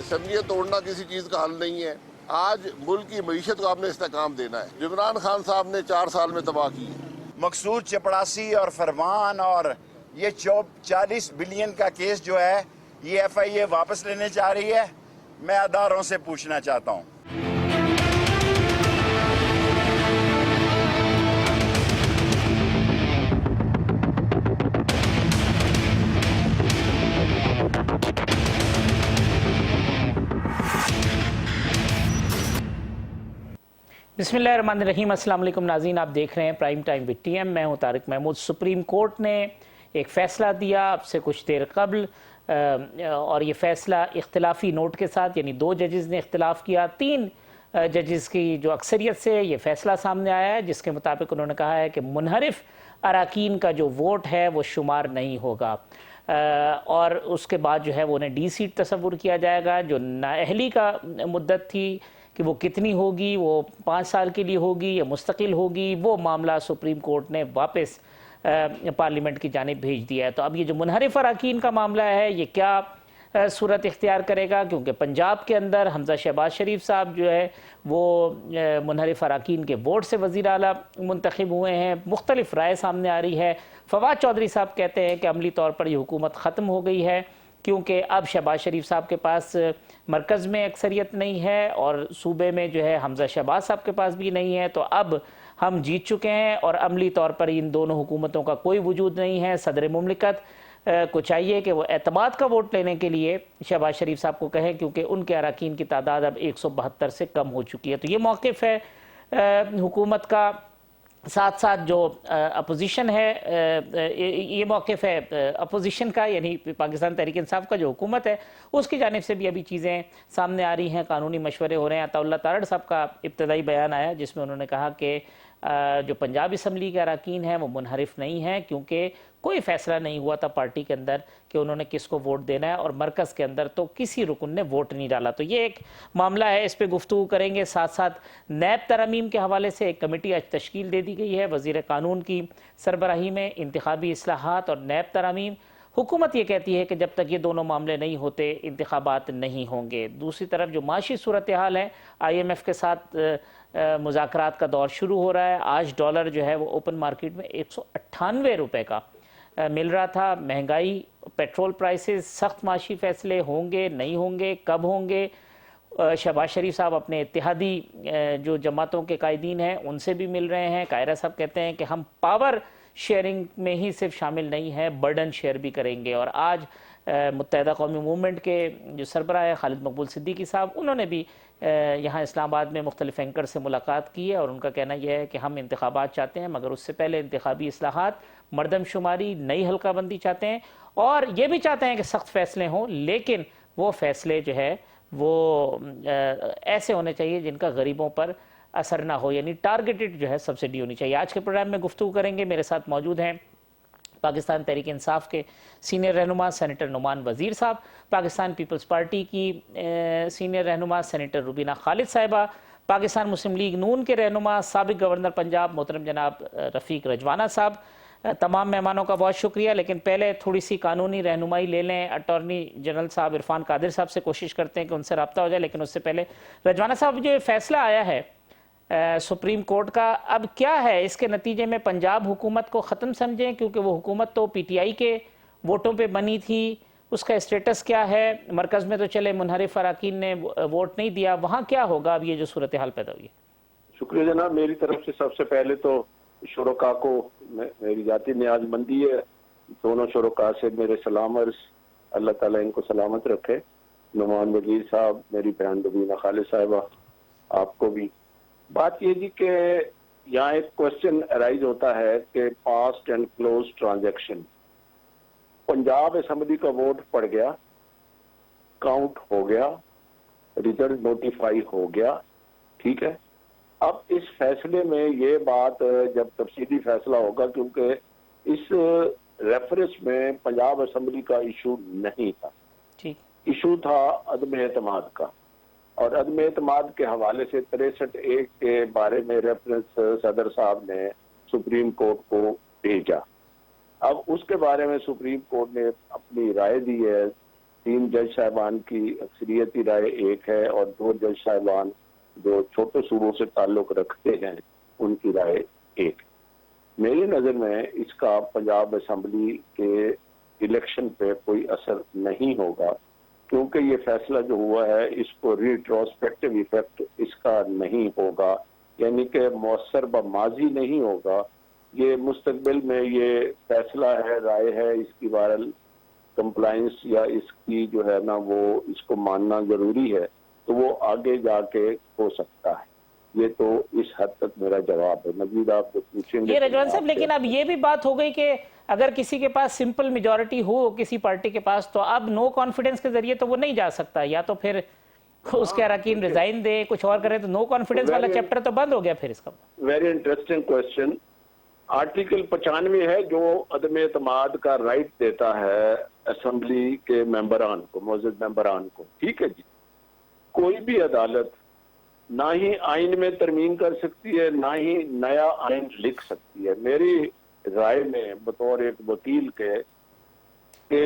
शमयत तोड़ना किसी चीज़ का हल नहीं है। आज मुल्क की मईशत को आपने इस्तेकाम देना है। इमरान खान साहब ने 4 साल में तबाह की है। मकसूद चपड़ासी और फरमान और ये 40 बिलियन का केस जो है ये FIA वापस लेने जा रही है। मैं अदारों से पूछना चाहता हूँ। बिस्मिल्लाहिर्रहमानिर्रहीम। अस्सलाम वालेकुम नाज़रीन, आप देख रहे हैं प्राइम टाइम विद TM। मैं हूं तारिक महमूद। सुप्रीम कोर्ट ने एक फ़ैसला दिया अब से कुछ देर कबल, और ये फ़ैसला इख्तिलाफी नोट के साथ, यानी 2 जजेज़ ने इख्तिलाफ़ किया। 3 जजेज़ की जो अक्सरियत से ये फ़ैसला सामने आया है, जिसके मुताबिक उन्होंने कहा है कि मुनहरिफ अराकीन का जो वोट है वो शुमार नहीं होगा, और उसके बाद जो है वो उन्हें D सीट तस्वुर किया जाएगा। जो नाअहली का मुद्दत थी कि वो कितनी होगी, वो 5 साल के लिए होगी या मुस्तकिल होगी, वो मामला सुप्रीम कोर्ट ने वापस पार्लियामेंट की जानिब भेज दिया है। तो अब ये जो मुनहरिफ अराकीन का मामला है ये क्या सूरत इख्तियार करेगा, क्योंकि पंजाब के अंदर हमजा शहबाज शरीफ साहब जो है वो मुनहरिफ अराकीन के वोट से वज़ीर आला मुंतखब हुए हैं। मुख्तलिफ राय सामने आ रही है। फवाद चौधरी साहब कहते हैं कि अमली तौर पर यह हुकूमत ख़त्म हो गई है, क्योंकि अब शहबाज शरीफ साहब के पास मरकज़ में अक्सरियत नहीं है और सूबे में जो है हमजा शहबाज साहब के पास भी नहीं है। तो अब हम जीत चुके हैं और अमली तौर पर इन दोनों हुकूमतों का कोई वजूद नहीं है। सदर मुमलिकत को चाहिए कि वो एतमाद का वोट लेने के लिए शहबाज शरीफ साहब को कहें, क्योंकि उनके अरकान की तादाद अब 172 से कम हो चुकी है। तो ये मौक़िफ़ है हुकूमत का। साथ साथ जो अपोजिशन है, ये मौक़िफ़ है अपोजिशन का, यानी पाकिस्तान तहरीक इंसाफ का जो हुकूमत है उसकी जानिब से भी अभी चीज़ें सामने आ रही हैं। कानूनी मशवरे हो रहे हैं। अताउल्लाह तारड़ साहब का इब्तदाई बयान आया जिसमें उन्होंने कहा कि जो पंजाब असम्बली के अरकान हैं वो मुनहरिफ नहीं हैं, क्योंकि कोई फ़ैसला नहीं हुआ था पार्टी के अंदर कि उन्होंने किसको वोट देना है, और मरकज़ के अंदर तो किसी रुकन ने वोट नहीं डाला। तो ये एक मामला है, इस पर गुफ्तगू करेंगे। साथ साथ नैब तरमीम के हवाले से एक कमेटी आज तश्कील दे दी गई है वज़ीर कानून की सरबराही में। इंतखाबी इस्लाहात और नैब तरमीम, हुकूमत ये कहती है कि जब तक ये दोनों मामले नहीं होते इंतखाबात नहीं होंगे। दूसरी तरफ जो माशी सूरत हाल है, IMF के साथ मुज़ाकरात का दौर शुरू हो रहा है। आज डॉलर जो है वो ओपन मार्केट में 198 रुपये का मिल रहा था। महंगाई, पेट्रोल प्राइसेस, सख्त माशी फ़ैसले होंगे नहीं होंगे, कब होंगे। शहबाज शरीफ साहब अपने इत्तेहादी जो जमातों के कायदीन हैं उनसे भी मिल रहे हैं। कायरा साहब कहते हैं कि हम पावर शेयरिंग में ही सिर्फ शामिल नहीं है, बर्डन शेयर भी करेंगे। और आज मुत्तहिदा कौमी मूवमेंट के जो सरबराह है खालिद मकबूल सिद्दीकी साहब, उन्होंने भी यहाँ इस्लामाबाद में मुख्तलिफ एंकर से मुलाकात की है और उनका कहना यह है कि हम इंतखाबात चाहते हैं, मगर उससे पहले इंतखाबी इस्लाहात, मरदमशुमारी, नई हल्काबंदी चाहते हैं, और ये भी चाहते हैं कि सख्त फ़ैसले हों, लेकिन वो फ़ैसले जो है वो ऐसे होने चाहिए जिनका गरीबों पर असर ना हो, यानी टारगेटेड जो है सब्सिडी होनी चाहिए। आज के प्रोग्राम में गुफ्तगू करेंगे। मेरे साथ मौजूद हैं पाकिस्तान तहरीक इंसाफ के सीनियर रहनुमा सेनेटर नुमान वज़ीर साहब, पाकिस्तान पीपल्स पार्टी की सीनियर रहनुमा सेनेटर रुबीना खालिद साहिबा, पाकिस्तान मुस्लिम लीग नून के रहनुमा साबिक़ गवर्नर पंजाब मोहतरम जनाब रफ़ीक रजवाना साहब। तमाम मेहमानों का बहुत शुक्रिया। लेकिन पहले थोड़ी सी कानूनी रहनुमाई ले लें। अटॉर्नी जनरल साहब इरफान कादिर साहब से कोशिश करते हैं कि उनसे रब्ता हो जाए, लेकिन उससे पहले रजवाना साहब, जो फ़ैसला आया है सुप्रीम कोर्ट का, अब क्या है इसके नतीजे में? पंजाब हुकूमत को ख़त्म समझें, क्योंकि वो हुकूमत तो PTI के वोटों पे बनी थी, उसका स्टेटस क्या है? मरकज़ में तो चले मुनहरिफ अराकीन ने वोट नहीं दिया, वहाँ क्या होगा अब ये जो सूरत हाल पैदा हुई है? शुक्रिया जनाब। मेरी तरफ से सबसे पहले तो शुरका को मेरी जाती न्याजमंदी है। दोनों शुरका से मेरे सलाम अर्ज़, अल्लाह ताला इनको सलामत रखे। नुमान वज़ीर साहब, मेरी बहन रुबीना खालिद साहिबा, आपको भी। बात ये जी कि यहाँ एक क्वेश्चन अराइज होता है कि fast and close transaction. Punjab assembly का वोट पड़ गया, काउंट हो गया, रिजल्ट नोटिफाई हो गया, ठीक है। अब इस फैसले में ये बात जब तफसीली फैसला होगा, क्योंकि इस रेफरेंस में पंजाब असम्बली का इशू नहीं था, इशू था अदम एतमाद का, और अदम एतमाद के हवाले से 63A के बारे में रेफरेंस सदर साहब ने सुप्रीम कोर्ट को भेजा। अब उसके बारे में सुप्रीम कोर्ट ने अपनी राय दी है 3 जज साहिबान की अक्सरियती राय एक है और 2 जज साहिबान जो छोटे सूबों से ताल्लुक रखते हैं उनकी राय एक। मेरी नज़र में इसका पंजाब असम्बली के इलेक्शन पे कोई असर नहीं होगा, क्योंकि ये फैसला जो हुआ है इसको रिट्रोस्पेक्टिव इफेक्ट इसका नहीं होगा, यानी कि मौसर ब माजी नहीं होगा। ये मुस्तकबिल में ये फैसला है, राय है, इसकी वायरल कंप्लाइंस या इसकी जो है ना वो इसको मानना जरूरी है, तो वो आगे जाके हो सकता है। ये तो इस हद तक मेरा जवाब है। मजीद आप पूछेंगे ये रजवान साहब, लेकिन अब ये भी बात हो गई कि अगर किसी के पास सिंपल मेजॉरिटी हो किसी पार्टी के पास, तो अब नो कॉन्फिडेंस के जरिए तो वो नहीं जा सकता, या तो फिर उसके अरकान रिजाइन दे, कुछ और करे, तो नो कॉन्फिडेंस वाला चैप्टर तो बंद हो गया फिर इसका। Very interesting question. आर्टिकल 95 है जो अदम एतमाद का राइट देता है असेंबली के मेंबरान को, मौजूद मेंबरान को। ठीक है जी, कोई भी अदालत ना ही आइन में तरमीम कर सकती है ना ही नया आइन लिख सकती है। मेरी राय में बतौर एक वकील के कि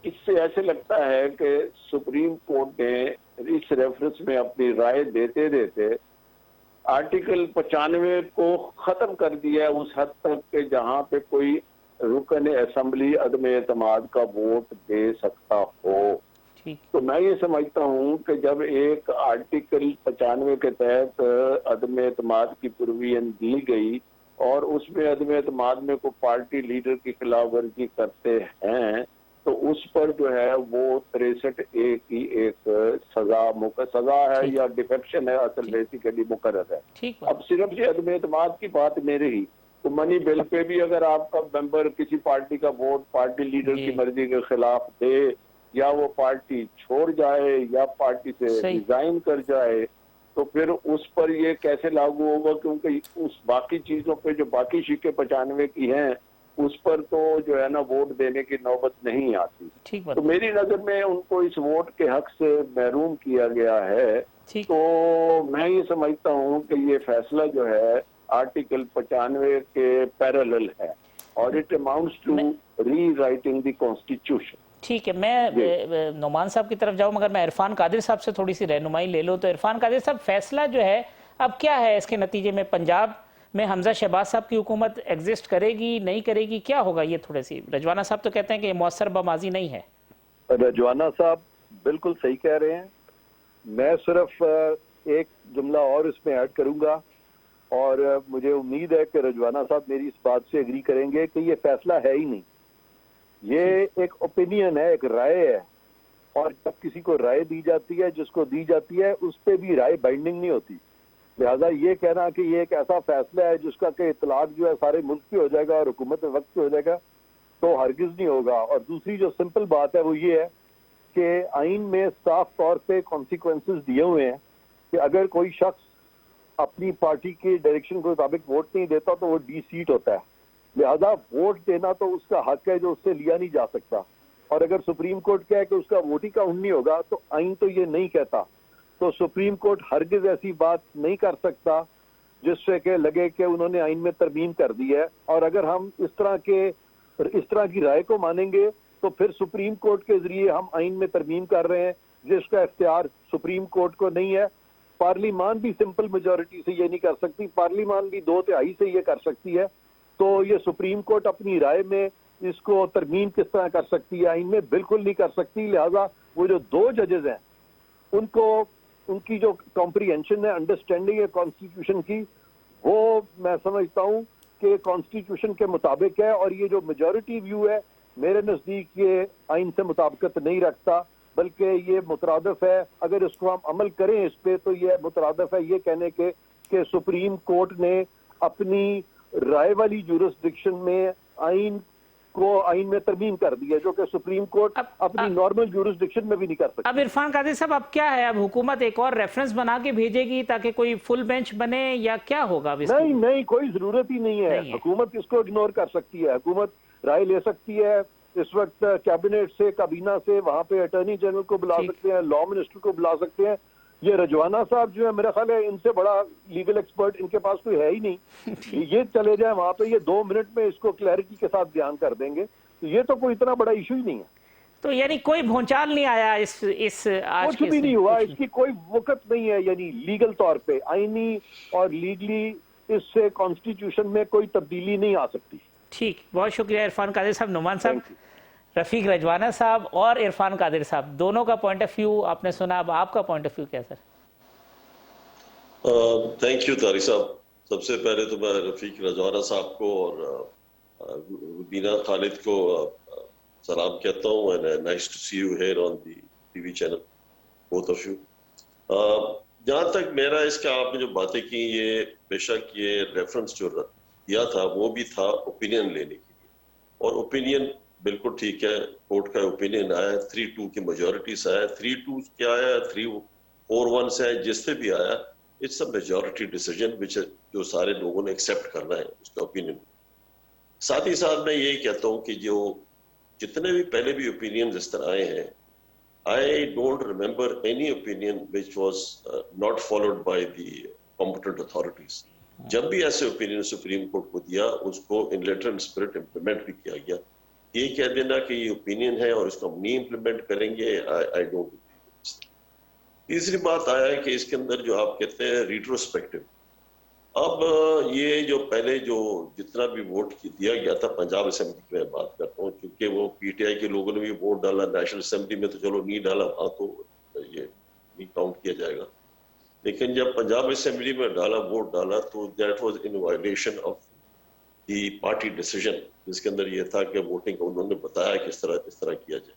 इससे ऐसे लगता है कि सुप्रीम कोर्ट ने इस रेफरेंस में अपनी राय देते देते आर्टिकल 95 को खत्म कर दिया है उस हद तक कि जहां पे कोई रुकन असेंबली अदम एतमाद का वोट दे सकता हो। तो मैं ये समझता हूँ कि जब एक आर्टिकल 95 के तहत अदम एतमाद की प्रोविजन दी गई और उसमें अदम एतमाद में कोई पार्टी लीडर की खिलाफ वर्जी करते हैं, तो उस पर जो है वो 63A की एक सजा है या डिफेक्शन है, असल बेसिकली मुकर्रर है। अब सिर्फ ये अदम एतमाद की बात नहीं रही, तो मनी बिल पे भी अगर आपका मेंबर किसी पार्टी का वोट पार्टी लीडर की मर्जी के खिलाफ दे, या वो पार्टी छोड़ जाए या पार्टी से रिजाइन कर जाए, तो फिर उस पर ये कैसे लागू होगा? क्योंकि उस बाकी चीजों पे जो बाकी शिक्के 95 की हैं उस पर तो जो है ना वोट देने की नौबत नहीं आती। तो मेरी नजर में उनको इस वोट के हक से महरूम किया गया है। तो मैं ये समझता हूँ कि ये फैसला जो है आर्टिकल 95 के पैरेलल है और it amounts to rewriting the constitution. ठीक है, मैं नुमान साहब की तरफ जाऊं, मगर मैं इरफान कादिर साहब से थोड़ी सी रहनुमाई ले लूं। तो इरफान कादिर साहब, फैसला जो है अब क्या है इसके नतीजे में? पंजाब में हमजा शहबाज साहब की हुकूमत एग्जिस्ट करेगी नहीं करेगी, क्या होगा? ये थोड़े सी रजवाना साहब तो कहते हैं कि मौसर बमाजी नहीं है। रजवाना साहब बिल्कुल सही कह रहे हैं। मैं सिर्फ एक जुमला और इसमें ऐड करूंगा और मुझे उम्मीद है कि रजवाना साहब मेरी इस बात से एग्री करेंगे कि ये फैसला है ही नहीं, ये एक ओपिनियन है, एक राय है। और जब किसी को राय दी जाती है, जिसको दी जाती है, उस पर भी राय बाइंडिंग नहीं होती। लिहाजा ये कहना कि ये एक ऐसा फैसला है जिसका कि इतलाक जो है सारे मुल्क पे हो जाएगा और हुकूमत वक्त पे हो जाएगा, तो हरगिज नहीं होगा। और दूसरी जो सिंपल बात है वो ये है कि आइन में साफ तौर पे कॉन्सिक्वेंसेस दिए हुए हैं कि अगर कोई शख्स अपनी पार्टी के डायरेक्शन के मुताबिक वोट नहीं देता तो वो डी-सीट होता है। लिहाजा वोट देना तो उसका हक है जो उससे लिया नहीं जा सकता। और अगर सुप्रीम कोर्ट कहे कि उसका वोट ही काउंट नहीं होगा, तो आइन तो ये नहीं कहता। तो सुप्रीम कोर्ट हरगिज ऐसी बात नहीं कर सकता जिससे कि लगे कि उन्होंने आइन में तरमीम कर दी है। और अगर हम इस तरह की राय को मानेंगे तो फिर सुप्रीम कोर्ट के जरिए हम आइन में तरमीम कर रहे हैं, जिसका इख्तियार सुप्रीम कोर्ट को नहीं है। पार्लिमान भी सिंपल मेजोरिटी से ये नहीं कर सकती, पार्लिमान भी 2/3 से ये कर सकती है। तो ये सुप्रीम कोर्ट अपनी राय में इसको तरमीम किस तरह कर सकती है? आइन में बिल्कुल नहीं कर सकती। लिहाजा वो जो 2 जजेस हैं उनको उनकी जो कॉम्प्रिहेंशन है, अंडरस्टैंडिंग है कॉन्स्टिट्यूशन की, वो मैं समझता हूँ कि कॉन्स्टिट्यूशन के मुताबिक है। और ये जो मेजॉरिटी व्यू है मेरे नज़दीक ये आइन से मुताबिकत नहीं रखता, बल्कि ये मुतरादिफ है। अगर इसको हम अमल करें इस पे तो ये मुतरादिफ है ये कहने के कि सुप्रीम कोर्ट ने अपनी राय वाली जुरिस्डिक्शन में आइन में तरमीम कर दी है, जो कि सुप्रीम कोर्ट अपनी नॉर्मल जुरिस्डिक्शन में भी नहीं कर सकती। अब इरफान कादिर साहब, अब क्या है? अब हुकूमत एक और रेफरेंस बना के भेजेगी ताकि कोई फुल बेंच बने, या क्या होगा? नहीं, कोई जरूरत ही नहीं है। हुकूमत इसको इग्नोर कर सकती है, हुकूमत राय ले सकती है। इस वक्त कैबिनेट से, काबीना से, वहां पे अटॉर्नी जनरल को बुला सकते हैं, लॉ मिनिस्टर को बुला सकते हैं। ये रजवाना साहब जो है मेरा ख्याल है इनसे बड़ा लीगल एक्सपर्ट इनके पास कोई है ही नहीं। ये चले जाए वहां पे, ये 2 मिनट में इसको क्लैरिटी के साथ बयान कर देंगे। तो ये तो कोई इतना बड़ा इशू ही नहीं है। तो यानी कोई भूचाल नहीं आया इस आज कुछ के भी नहीं हुआ, इसकी कोई वक़्त नहीं है, यानी लीगल तौर पे आईनी और लीगली इससे कॉन्स्टिट्यूशन में कोई तब्दीली नहीं आ सकती। ठीक, बहुत शुक्रिया इरफान कादिर साहब, नुमान साहब, रफीक रजवाना साहब और इरफान कादिर साहब, दोनों का पॉइंट ऑफ व्यू आपने सुना। अब आपका पॉइंट ऑफ व्यू क्या सर? थैंक यू तारिक साहब। सबसे पहले तो मैं रफीक रजवाना साहब को और रुबीना खालिद को सलाम कहता हूँ and nice to see you here on the TV channel, both of you. जहाँ तक मेरा इसका आपने जो बातें की, ये बेशक ये रेफरेंस जो दिया था वो भी था ओपिनियन लेने के लिए, और ओपिनियन बिल्कुल ठीक है, कोर्ट का ओपिनियन आया, 3-2 की मेजोरिटी से आया, 3-2 क्या आया, 3-4-1 से आया, जिससे भी आया, it's a majority decision which जो सारे लोगों ने एक्सेप्ट करना है उसका ओपिनियन। साथ ही साथ मैं यही कहता हूँ कि जो जितने भी पहले भी ओपिनियन इस तरह आए हैं, I don't remember any opinion which was not followed by the competent authorities. जब भी ऐसे ओपिनियन सुप्रीम कोर्ट को दिया, उसको इन लेटर एंड स्पिरिट इम्प्लीमेंट भी किया गया। ये कह देना कि ये ओपिनियन है और इसको हम नहीं इम्प्लीमेंट करेंगे, आई डोंट। तीसरी बात आया है कि इसके अंदर जो आप कहते हैं रिट्रोस्पेक्टिव, अब ये जो पहले जो जितना भी वोट दिया गया था पंजाब असेंबली की मैं बात करता हूँ, क्योंकि वो पीटीआई के लोगों ने भी वोट डाला, नेशनल असेंबली में तो चलो नहीं डाला, वहां तो ये नहीं काउंट किया जाएगा, लेकिन जब पंजाब असेंबली में वोट डाला तो that was in violation of the party decision, जिसके अंदर ये था कि वोटिंग का उन्होंने बताया किस तरह किया जाए।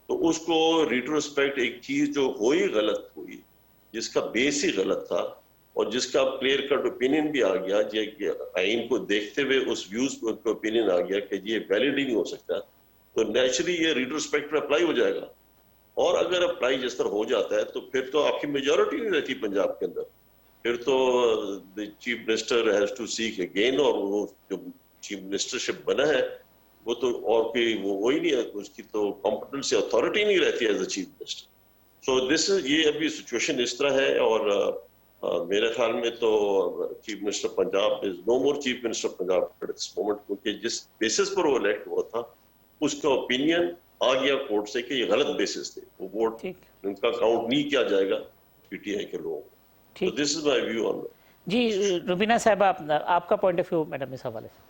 तो उसको रिट्रोस्पेक्ट एक चीज जो हुई गलत हुई, जिसका बेस ही गलत था और जिसका क्लियर कट ओपिनियन भी आ गया, आइन को देखते हुए उस व्यूज पे ओपिनियन आ गया कि ये वैलिड ही नहीं हो सकता, तो नेचुरली ये रिट्रोस्पेक्ट पे अप्लाई हो जाएगा। और अगर अप्लाई जिस तरह हो जाता है तो फिर तो आपकी मेजोरिटी नहीं रहती पंजाब के अंदर, फिर तो the chief minister has to seek again, और वो जो चीफ मिनिस्टरशिप बना है वो तो और कोई वो ही नहीं है, उसकी तो कॉम्पिटेंस अथॉरिटी नहीं रहती as the chief minister. So this ये अभी सिचुएशन इस तरह है, और मेरे ख्याल में तो chief minister Punjab is no more chief minister Punjab at this moment, क्योंकि जिस बेसिस पर वो इलेक्ट हुआ था उसका ओपिनियन आ गया कोर्ट से कि ये गलत बेसिस थे, वो वोट उनका काउंट नहीं किया जाएगा पीटीआई के लोगों को। तो this is my view on that. जी रुबीना साहब, आपका पॉइंट ऑफ व्यू मैडम इस हवाले से?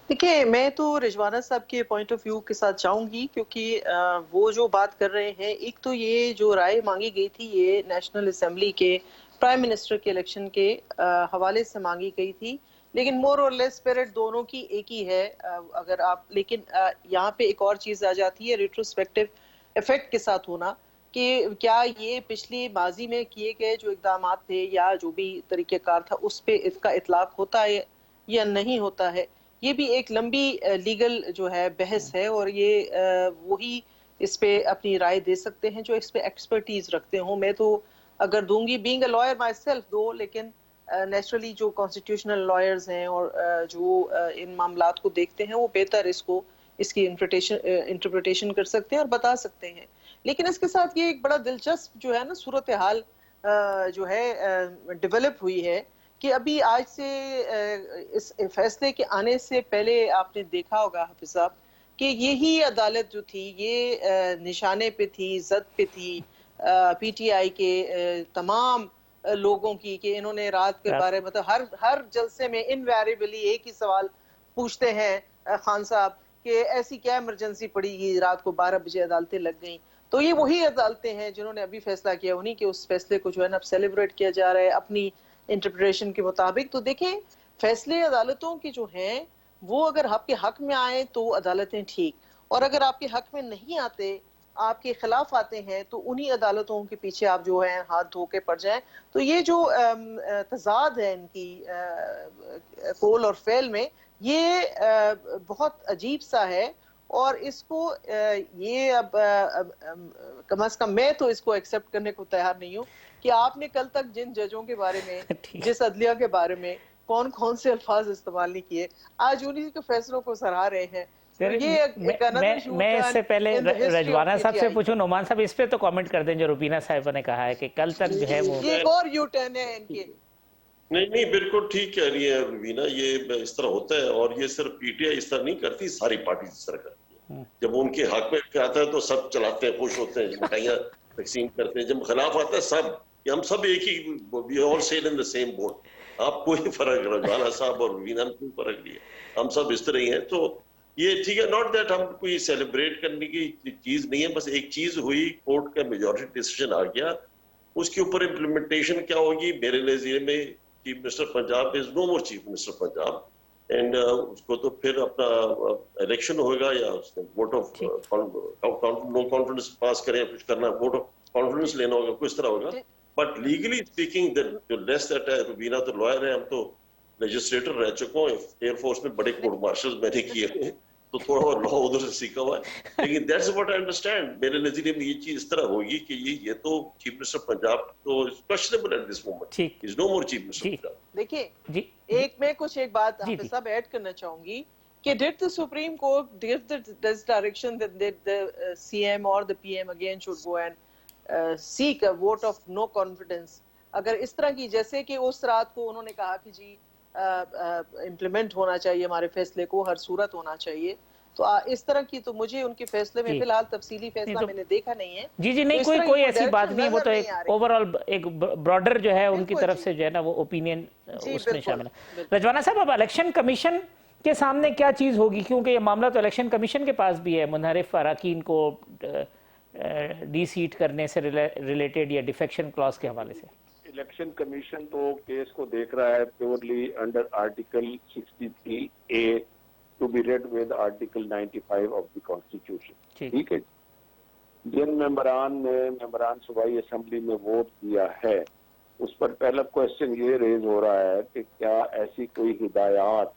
देखिए, मैं तो रिजवाना साहब के पॉइंट ऑफ व्यू के साथ जाऊंगी, क्योंकि वो जो बात कर रहे हैं, एक तो ये जो राय मांगी गई थी ये नेशनल असेंबली के प्राइम मिनिस्टर के इलेक्शन के हवाले से मांगी गई थी, लेकिन मोर और लेस स्पिरिट दोनों की एक ही है। अगर आप लेकिन यहाँ पे एक और चीज आ जाती है, रिट्रोस्पेक्टिव इफेक्ट के साथ होना, कि क्या ये पिछली माजी में किए गए जो इकदाम थे या जो भी तरीक़ेकार था उस पे इसका इतलाक होता है या नहीं होता है, ये भी एक लंबी लीगल जो है बहस है, और ये वही इस पे अपनी राय दे सकते हैं जो इस पे एक्सपर्टीज रखते हों। मैं तो अगर दूंगी, being a lawyer my self दो, लेकिन नेचुरली जो कॉन्स्टिट्यूशनल लॉयर्स हैं और जो इन मामलात को देखते हैं वो बेहतर इसकी इंटरप्रिटेशन कर सकते हैं और बता सकते हैं। लेकिन इसके साथ ये एक बड़ा दिलचस्प जो है ना सूरत हाल जो है डेवलप हुई है कि अभी आज से इस फैसले के आने से पहले आपने देखा होगा हाफिज साहब कि यही अदालत जो थी ये निशाने पे थी, जद पे थी पीटीआई के तमाम लोगों की, कि इन्होंने रात के बारे में मतलब हर जलसे में इनवेरिएबली एक ही सवाल पूछते हैं खान साहब कि ऐसी क्या इमरजेंसी पड़ी, रात को 12 बजे अदालतें लग गई। तो ये वही अदालतें हैं जिन्होंने अभी फैसला किया, उन्हीं के उस फैसले को जो है ना अब सेलिब्रेट किया जा रहा है अपनी इंटरप्रिटेशन के मुताबिक। तो देखें, फैसले अदालतों के जो हैं वो अगर आपके हक में आए तो अदालतें ठीक, और अगर आपके हक में नहीं आते, आपके खिलाफ आते हैं, तो उन्हीं अदालतों के पीछे आप जो है हाथ धो के पड़ जाएं। तो ये जो तजाद है इनकी कौल और फेल में, ये बहुत अजीब सा है, और इसको ये अब कम अज कम मैं तो इसको एक्सेप्ट करने को तैयार नहीं हूँ कि आपने कल तक जिन जजों के बारे में जिस अदलिया के बारे में कौन कौन से अल्फाज इस्तेमाल नहीं किए, आज उन्हीं के फैसलों को सराहा रहे हैं। तो ये मैं इससे पहले रजवाना साहब से पूछूं, नुमान साहब इस पे तो कमेंट कर दें जो रुबीना साहिबा ने कहा है कि कल तक जो है वो एक और यू टर्न है इनके। नहीं बिल्कुल ठीक कह रही है रुबीना, ये इस तरह होता है, और ये सिर्फ पीटीआई इस तरह नहीं करती, सारी पार्टी इस तरह करती है। जब उनके हक में आता है तो सब चलाते हैं, खुश होते हैं, मिठाइयाँ तकसीम करते हैं। जब खिलाफ आता है सब, कि हम सब एक ही, we all sail in the same boat. आप कोई फर्क, रजवाना साहब और वीना में कोई फर्क नहीं है, हम सब इस तरह ही हैं। तो ये ठीक है, नॉट दैट हम कोई सेलिब्रेट करने की चीज नहीं है, बस एक चीज हुई, कोर्ट का मेजॉरिटी डिसीजन आ गया, उसके ऊपर इम्प्लीमेंटेशन क्या होगी। मेरे नजरिए में chief minister Punjab is no more chief minister Punjab, and उसको तो फिर अपना इलेक्शन होगा या vote of no confidence pass करें, कुछ करना, वोट ऑफ कॉन्फिडेंस लेना होगा, कुछ तरह होगा। बट लीगली स्पीकिंग जो लेस दैट है, रुबीना तो लॉयर है, हम तो लेजिस्लेटर रह चुका हूँ, एयरफोर्स में बड़े कोर्ट मार्शल मैंने किए हैं, तो थोड़ा और लॉ उधर से सीखा हुआ है। लेकिन दैट्स व्हाट आई अंडरस्टैंड। मेरे नजरिए में ये चीज इस तरह होगी कि ये तो चीफ मिनिस्टर पंजाब तो questionable at this moment, is no more chief minister Punjab. देखिए, मैं एक बात हाफिज साहब ऐड करना चाहूंगी कि did the supreme court give this direction that the CM और the PM again should go and seek a vote of no confidence. अगर इस तरह की, जैसे कि उस रात को उन्होंने कहा कि जी इम्प्लीमेंट होना चाहिए, हमारे फैसले को हर सूरत होना चाहिए, तो इस तरह की तो मुझे उनके फैसले में फिलहाल तफसीली फैसला मैंने देखा नहीं है। जी नहीं, तो कोई ऐसी बात नहीं है, वो तो एक ओवरऑल एक ब्रॉडर जो है उनकी तरफ से जो है ना वो ओपिनियन उसमें शामिल है। रजवाना साहब, अब इलेक्शन कमीशन के सामने क्या चीज होगी, क्योंकि ये मामला तो इलेक्शन कमीशन के पास भी है, मुनहरिफ अराकीन को डी-सीट करने से रिलेटेड या डिफेक्शन क्लॉज के हवाले से। इलेक्शन कमीशन तो केस को देख रहा है purely under article 63A to be read with article 95 of the constitution. ठीक है, जिन मेंबरान सूबाई असेंबली में वोट दिया है, उस पर पहला क्वेश्चन ये रेज हो रहा है कि क्या ऐसी कोई हिदायत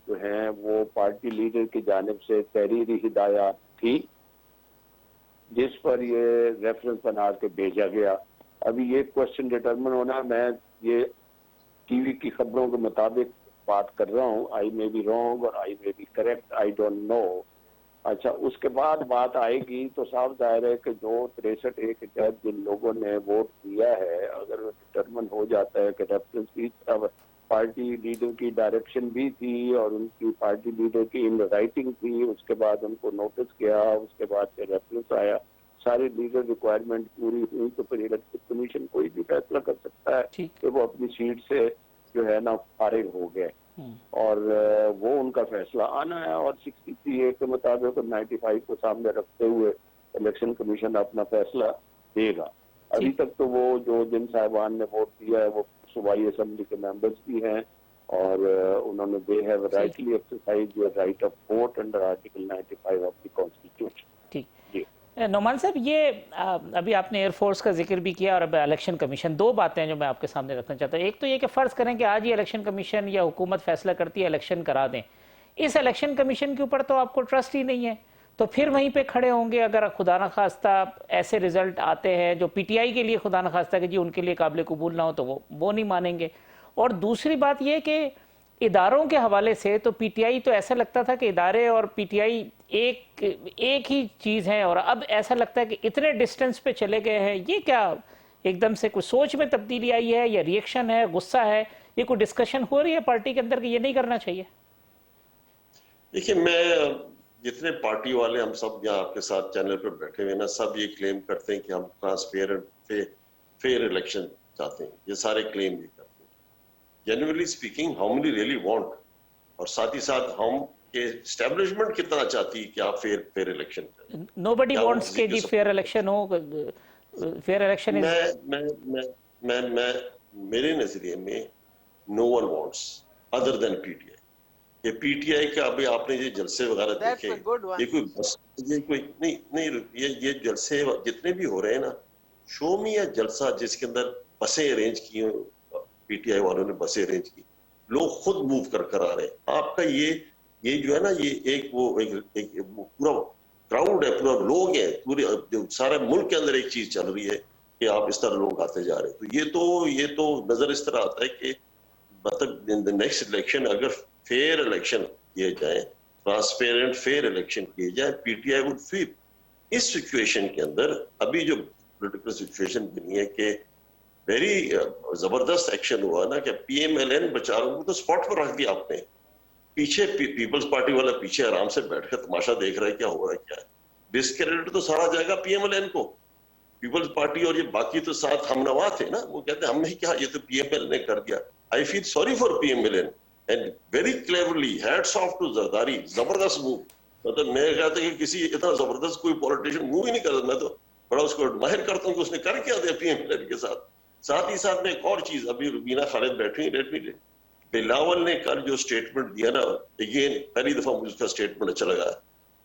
जो हैं वो पार्टी लीडर की जानिब से तहरीरी हिदायत थी जिस पर ये रेफरेंस बना के भेजा गया। अभी ये क्वेश्चन डिटरमिन होना, मैं ये टीवी की खबरों के मुताबिक बात कर रहा हूँ, आई मे बी रॉन्ग और I may be correct, I don't know. अच्छा, उसके बाद बात आएगी तो साफ जाहिर है कि जो 63A के तहत जिन लोगों ने वोट दिया है, अगर डिटरमिन हो जाता है कि रेफरेंस की पार्टी लीडर की डायरेक्शन भी थी और उनकी पार्टी लीडर की इन राइटिंग थी, उसके बाद उनको नोटिस किया, उसके बाद रेफरेंस आया, सारी लीगल रिक्वायरमेंट पूरी हुई, तो फिर इलेक्शन कमीशन कोई भी फैसला कर सकता है कि वो अपनी सीट से जो है ना फारिग हो गए, और वो उनका फैसला आना है। और 63A के मुताबिक 95 को सामने रखते हुए इलेक्शन कमीशन अपना फैसला देगा। अभी तक तो वो जो जिन साहिबान ने वोट दिया है वो सूबाई असेंबली के मेंबर्स भी हैं, और उन्होंने they have rightly exercise your right of vote under article 95 of the constitution. ठीक जी नोमान साहब, ये अभी आपने एयरफोर्स का जिक्र भी किया और अब इलेक्शन कमीशन, दो बातें हैं जो मैं आपके सामने रखना चाहता हूँ। एक तो ये कि फ़र्ज़ करें कि आज ही इलेक्शन कमीशन या हुकूमत फैसला करती है इलेक्शन करा दें, इस इलेक्शन कमीशन के ऊपर तो आपको ट्रस्ट ही नहीं है, तो फिर वहीं पे खड़े होंगे अगर खुदा न खास्ता ऐसे रिजल्ट आते हैं जो पीटीआई के लिए खुदा न खास्ता कि जी उनके लिए काबिल कबूल ना हो, तो वो नहीं मानेंगे। और दूसरी बात ये कि इदारों के हवाले से तो पीटीआई तो ऐसा लगता था कि इदारे और पीटीआई एक ही चीज़ है, और अब ऐसा लगता है कि इतने डिस्टेंस पे चले गए हैं। ये क्या एकदम से कुछ सोच में तब्दीली आई है या रिएक्शन है, गुस्सा है, ये कोई डिस्कशन हो रही है पार्टी के अंदर कि ये नहीं करना चाहिए? देखिए, मैं जितने पार्टी वाले हम सब यहाँ आपके साथ चैनल पर बैठे हुए ना, सब ये क्लेम करते हैं कि हम ट्रांसपेरेंट फेयर इलेक्शन चाहते हैं, ये सारे क्लेम ये करते हैं। Genuinely speaking, how many really want, और साथ ही साथ हम के एस्टेब्लिशमेंट कितना चाहती है कि आप फेयर इलेक्शन करें। नोबडी वांट्स के जी फेयर इलेक्शन हो, फेयर इलेक्शन इज मैं मेरे नजरिए में no one wants other than PTI. ये पीटीआई का अभी आपने ये जलसे वगैरह देखे, ये कोई बस ये कोई नहीं ये जलसे जितने भी हो रहे हैं ना, शो मी या जलसा जिसके अंदर बसें अरेंज की, पीटीआई वालों ने बसें अरेंज की, लोग खुद मूव कर आ रहे हैं। आपका ये जो है ना, ये एक पूरा क्राउड है, पूरा लोग हैं, पूरे सारे मुल्क के अंदर एक चीज चल रही है कि आप इस तरह लोग आते जा रहे हैं। तो ये तो नजर इस तरह आता है कि मतलब इन द नेक्स्ट इलेक्शन अगर फेयर इलेक्शन किए जाए, ट्रांसपेरेंट फेयर इलेक्शन किए जाए, पीटीआई वुड स्वीप। इस सिचुएशन के अंदर अभी जो पॉलिटिकल सिचुएशन बनी है कि वेरी जबरदस्त एक्शन हुआ ना कि पीएमएलएन बेचारों को तो स्पॉट पर रख दिया आपने, पीछे पीपल्स पार्टी वाला पीछे आराम से बैठ कर तमाशा देख रहा है क्या हो रहा है क्या है। डिस्क्रेडिट तो सारा जाएगा पीएमएलएन को। पीपल्स पार्टी और ये बाकी तो साथ हमनवा थे ना, वो कहते हैं हमने क्या, ये तो पीएमएल ने कर दिया। I feel sorry for PMLN and very cleverly hats off to Zardari, जबरदस्त मूव। मतलब मैं कहता कि किसी इतना जबरदस्त कोई पॉलिटिशियन मूव ही नहीं करता। मैं तो बड़ा उसको एडमायर करता हूँ कि उसने कर क्या दिया पीएमएलएन के साथ। साथ ही साथ में एक और चीज, अभी रुबीना खालिद बैठी, लेट मी, बिलावल ने कल जो स्टेटमेंट दिया ना, अगेन पहली दफा मुझे उसका स्टेटमेंट अच्छा लगा।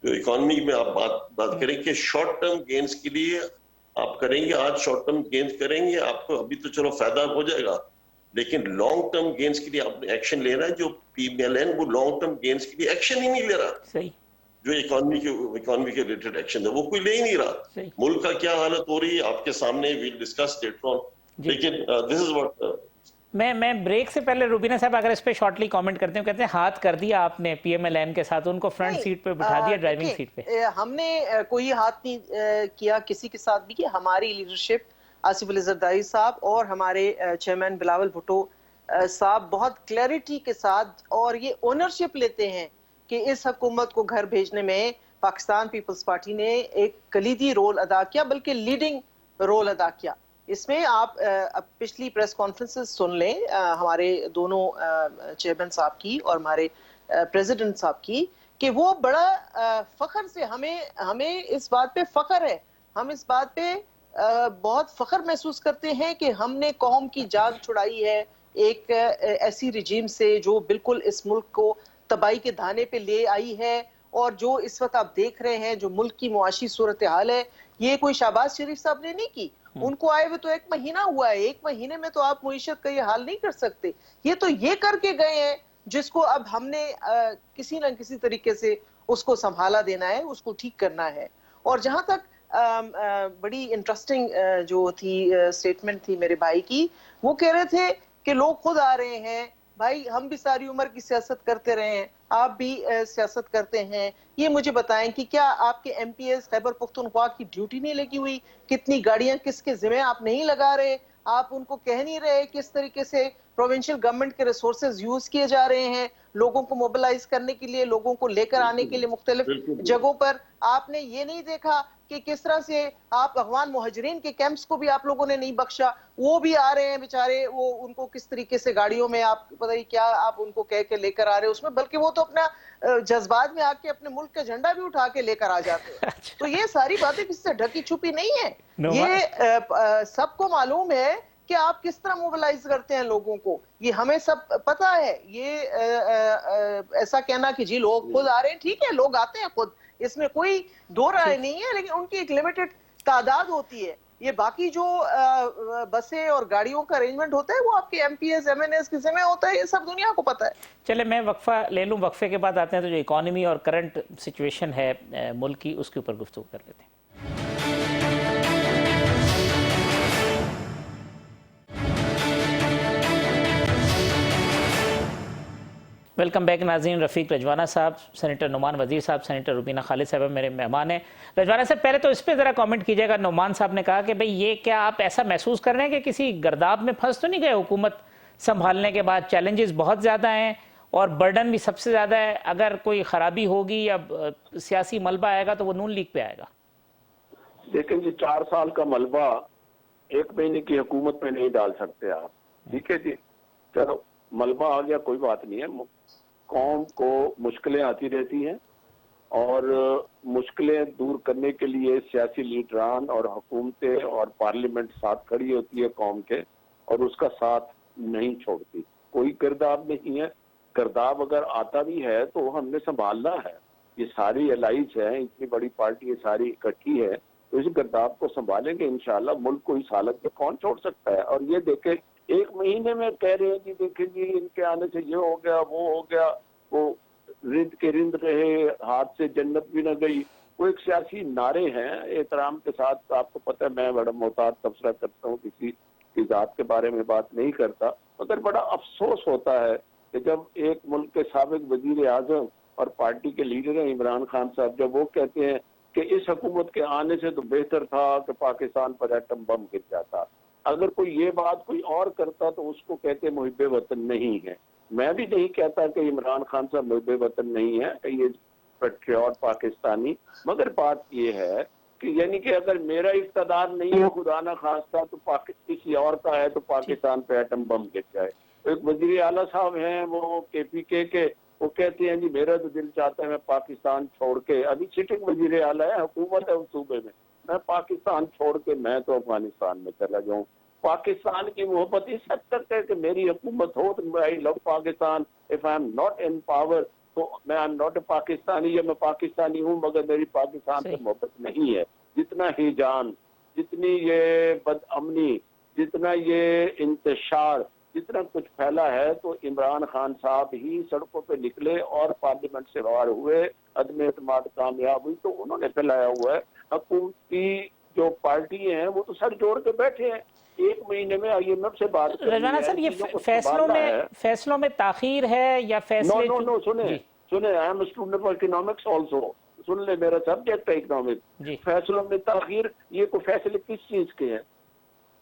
जो इकोनॉमी में आप बात करें कि शॉर्ट टर्म गेन्स के लिए आप करेंगे, आज शॉर्ट टर्म गेन्स करेंगे, आपको अभी तो चलो फायदा हो जाएगा, लेकिन लॉन्ग टर्म गेन्स के लिए आपने एक्शन लेना है। जो पीएमएलएन वो लॉन्ग टर्म गेन्स के लिए एक्शन ही नहीं ले रहा। सही। जो इकोनॉमी के रिलेटेड एक्शन है वो कोई ले ही नहीं रहा। मुल्क का क्या हालत हो रही है आपके सामने, वील डिस्कस लेटर ऑन, लेकिन दिस इज व्हाट। मैं ब्रेक से पहले रुबीना साहब अगर इस पे शॉर्टली कमेंट करते हैं, कहते हैं हाथ कर दिया आपने पीएमएलएन के साथ, उनको फ्रंट सीट पे बिठा दिया, ड्राइविंग सीट पे। हमने कोई हाथ नहीं किया किसी के साथ भी। हमारी लीडरशिप आसिफ अली जरदारी साहब और हमारे चेयरमैन बिलावल भुट्टो साहब बहुत क्लैरिटी के साथ और ये ओनरशिप लेते हैं कि इस हुकूमत को घर भेजने में पाकिस्तान पीपल्स पार्टी ने एक कलीदी रोल अदा किया, बल्कि लीडिंग रोल अदा किया। इसमें आप पिछली प्रेस कॉन्फ्रेंसेस सुन लें हमारे दोनों चेयरमैन साहब की और हमारे प्रेसिडेंट साहब की, कि वो बड़ा फख्र से हमें इस बात पे फख्र है, हम इस बात पे बहुत फख्र महसूस करते हैं कि हमने कौम की जान छुड़ाई है एक ऐसी रिजीम से जो बिल्कुल इस मुल्क को तबाही के धाने पे ले आई है। और जो इस वक्त आप देख रहे हैं जो मुल्क की मुआशी सूरत हाल है, ये कोई शहबाज शरीफ साहब ने नहीं की। उनको आए हुए तो 1 महीना हुआ है, 1 महीने में तो आप मुईशत का ये हाल नहीं कर सकते। ये तो ये करके गए हैं जिसको अब हमने किसी न किसी तरीके से उसको संभाला देना है, उसको ठीक करना है। और जहां तक बड़ी इंटरेस्टिंग जो थी स्टेटमेंट थी मेरे भाई की, वो कह रहे थे कि लोग खुद आ रहे हैं। भाई हम भी सारी उम्र की सियासत करते रहे हैं, आप भी सियासत करते हैं। ये मुझे बताएं कि क्या आपके एमपीएस खैबर पख्तूनख्वा की ड्यूटी नहीं लगी हुई? कितनी गाड़ियां किसके जिम्मे आप नहीं लगा रहे? आप उनको कह नहीं रहे किस तरीके से प्रोविंशियल गवर्नमेंट के रिसोर्सेज यूज किए जा रहे हैं लोगों को मोबिलाइज करने के लिए, लोगों को लेकर आने के लिए मुख्तलिफ जगहों पर? आपने ये नहीं देखा कि किस तरह से आप अफगान मुहाजिरीन के कैंप्स को भी आप लोगों ने नहीं बख्शा, वो भी आ रहे हैं बेचारे, वो उनको किस तरीके से गाड़ियों में आप पता नहीं क्या आप उनको कह के लेकर आ रहे हैं उसमें, बल्कि वो तो अपना जज्बात में आके अपने मुल्क का झंडा भी उठा के लेकर आ जाते हैं। तो ये सारी बातें किसी से ढकी छुपी नहीं है, ये सबको मालूम है कि आप किस तरह मोबिलाइज करते हैं लोगों को, ये हमें सब पता है। ये ऐसा कहना कि जी लोग खुद आ रहे हैं, ठीक है लोग आते हैं खुद, इसमें कोई दो राय नहीं है, लेकिन उनकी एक लिमिटेड तादाद होती है। ये बाकी जो बसें और गाड़ियों का अरेंजमेंट होता है वो आपके एमपीएस एमएनएस के जिम्मे होता है, ये सब दुनिया को पता है। चले मैं वक्फा ले लूं, वक्फे के बाद आते हैं तो जो इकोनॉमी और करंट सिचुएशन है मुल्क की, उसके ऊपर गुफ्तगू कर लेते हैं। वेलकम बैक नाज़रीन। रफ़ीक रजवाना साहब, सेनेटर नुमान वज़ीर साहब, सेनेटर रुबीना खालिद साहब मेरे मेहमान हैं। रजवाना साहब पहले तो इस पर ज़रा कमेंट कीजिएगा। नुमान साहब ने कहा कि भाई ये क्या आप ऐसा महसूस कर रहे हैं कि किसी गर्दाब में फंस तो नहीं गए हुकूमत संभालने के बाद? चैलेंजेस बहुत ज़्यादा हैं और बर्डन भी सबसे ज़्यादा है। अगर कोई ख़राबी होगी या सियासी मलबा आएगा तो वो नून लीग पे आएगा। लेकिन जी 4 साल का मलबा 1 महीने की हुकूमत में नहीं डाल सकते आप, ठीक है जी। चलो मलबा आ गया, कोई बात नहीं है। कौम को मुश्किलें आती रहती हैं और मुश्किलें दूर करने के लिए सियासी लीडरान और हुकूमतें और पार्लियामेंट साथ खड़ी होती है कौम के, और उसका साथ नहीं छोड़ती। कोई गर्दाब नहीं है। गर्दाब अगर आता भी है तो हमने संभालना है। ये सारी एलाइज है, इतनी बड़ी पार्टी ये सारी इकट्ठी है, तो इस गर्दाब को संभालेंगे इंशाल्लाह। मुल्क को इस हालत में कौन छोड़ सकता है? और ये देखे 1 महीने में कह रहे हैं जी देखें जी इनके आने से ये हो गया वो हो गया, वो रिंद के रिंद रहे, हाथ से जन्नत भी न गई। वो एक सियासी नारे हैं। एहतराम के साथ, आपको पता है मैं बड़ा मोहतात तबसरा करता हूँ, किसी की जात के बारे में बात नहीं करता, मगर बड़ा अफसोस होता है कि जब एक मुल्क के साबिक वजीर आजम और पार्टी के लीडर हैं इमरान खान साहब, जब वो कहते हैं कि इस हुकूमत के आने से तो बेहतर था कि पाकिस्तान पर एटम बम गिर जाता। अगर कोई ये बात कोई और करता तो उसको कहते मुहिब्बे वतन नहीं है। मैं भी नहीं कहता कि इमरान खान साहब मुझे वतन नहीं है, कि ये पेट्रियट पाकिस्तानी, मगर बात ये है कि यानी कि अगर मेरा इक़्तिदार नहीं है खुदा ना खास्ता तो किसी और का है तो पाकिस्तान पे एटम बम गिर जाए। तो एक वजीर आला साहब हैं वो KPK के, वो कहते हैं जी मेरा तो दिल चाहता है मैं पाकिस्तान छोड़ के, अभी सिटिंग वजीर आला है, हुकूमत है उस सूबे में, मैं पाकिस्तान छोड़ के मैं तो अफगानिस्तान में चला जाऊं। पाकिस्तान की मोहब्बत इस हद तक है कि मेरी हुकूमत हो तो I love Pakistan, if I am not in power तो मैं I am not a Pakistani, या मैं पाकिस्तानी हूँ मगर मेरी पाकिस्तान से मोहब्बत नहीं है। जितना हिजान, जितनी ये बदअमनी, जितना ये इंतशार, जितना कुछ फैला है, तो इमरान खान साहब ही सड़कों पे निकले और पार्लियामेंट से बाहर हुए, अदम एतमाद कामयाब हुई, तो उन्होंने फैलाया हुआ है। हुकूमती जो पार्टी हैं वो तो सर जोड़ के बैठे हैं, एक महीने में IMF से बात करनी है। रजवाना साहब, ये फैसलों में ताखीर है या फैसले? नो सुने I am student of economics also, सुन ले, मेरा सब्जेक्ट है इकोनॉमिक्स। फैसलों में ताखीर, ये कोई फैसले किस चीज के हैं?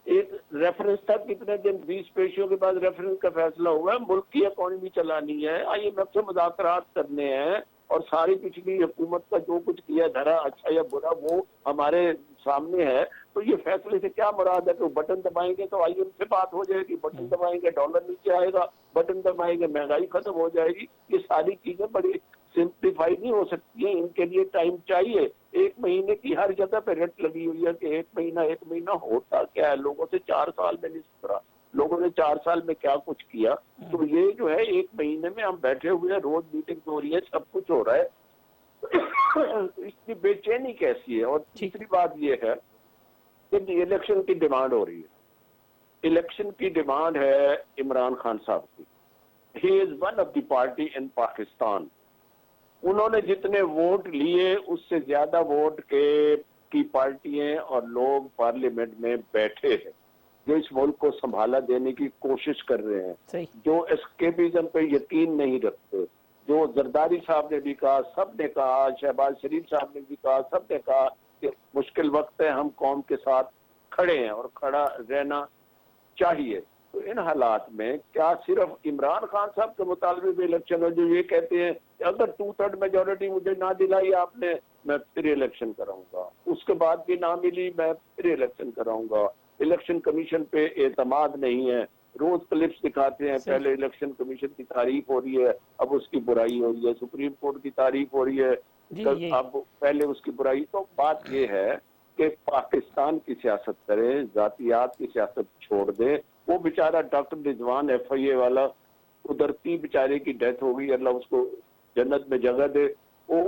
एक रेफरेंस था कितने दिन, 20 पेशियों के बाद रेफरेंस का फैसला हुआ है, मुल्क की इकोनॉमी चलानी है, IMF से मुज़ाकरात करने हैं, और सारी पिछली हुकूमत का जो कुछ किया धरा अच्छा या बुरा वो हमारे सामने है। तो ये फैसले से क्या मुराद है कि बटन दबाएंगे तो IMF से बात हो जाएगी, बटन दबाएंगे डॉलर नीचे आएगा, बटन दबाएंगे महंगाई खत्म हो जाएगी। ये सारी चीजें बड़ी सिंप्लीफाई नहीं हो सकती है, इनके लिए टाइम चाहिए। एक महीने की हर जगह पे रट लगी हुई है कि एक महीना होता क्या है? लोगों से 4 साल में नहीं सुधरा, लोगों ने 4 साल में क्या कुछ किया? तो ये जो है एक महीने में हम बैठे हुए हैं, रोज मीटिंग हो रही है, सब कुछ हो रहा है, इसकी बेचैनी कैसी है? और तीसरी बात ये है कि इलेक्शन की डिमांड हो रही है, इलेक्शन की डिमांड है इमरान खान साहब की। He is one of the party इन पाकिस्तान। उन्होंने जितने वोट लिए उससे ज्यादा वोट की पार्टियां और लोग पार्लियामेंट में बैठे हैं जो इस मुल्क को संभाला देने की कोशिश कर रहे हैं, जो एस्केपिज्म पे यकीन नहीं रखते, जो जरदारी साहब ने भी कहा, सब ने कहा, शहबाज शरीफ साहब ने भी कहा, सब ने कहा कि मुश्किल वक्त है, हम कौम के साथ खड़े हैं और खड़ा रहना चाहिए। तो इन हालात में क्या सिर्फ इमरान खान साहब के मुतालबे में इलेक्शन हो, जो ये कहते हैं कि अगर 2/3 मेजोरिटी मुझे ना दिलाई आपने, मैं फिर इलेक्शन कराऊंगा, उसके बाद भी ना मिली मैं फिर इलेक्शन कराऊंगा। इलेक्शन कमीशन पे एतमाद नहीं है, रोज क्लिप्स दिखाते हैं, पहले इलेक्शन कमीशन की तारीफ हो रही है, अब उसकी बुराई हो रही है, सुप्रीम कोर्ट की तारीफ हो रही है, अब पहले उसकी बुराई। तो बात ये है कि पाकिस्तान की सियासत करें, जातियात की सियासत छोड़ दें। वो बेचारा डॉक्टर रिजवान FIA वाला, कुदरती बेचारे की डेथ हो गई, अल्लाह उसको जन्नत में जगह दे, वो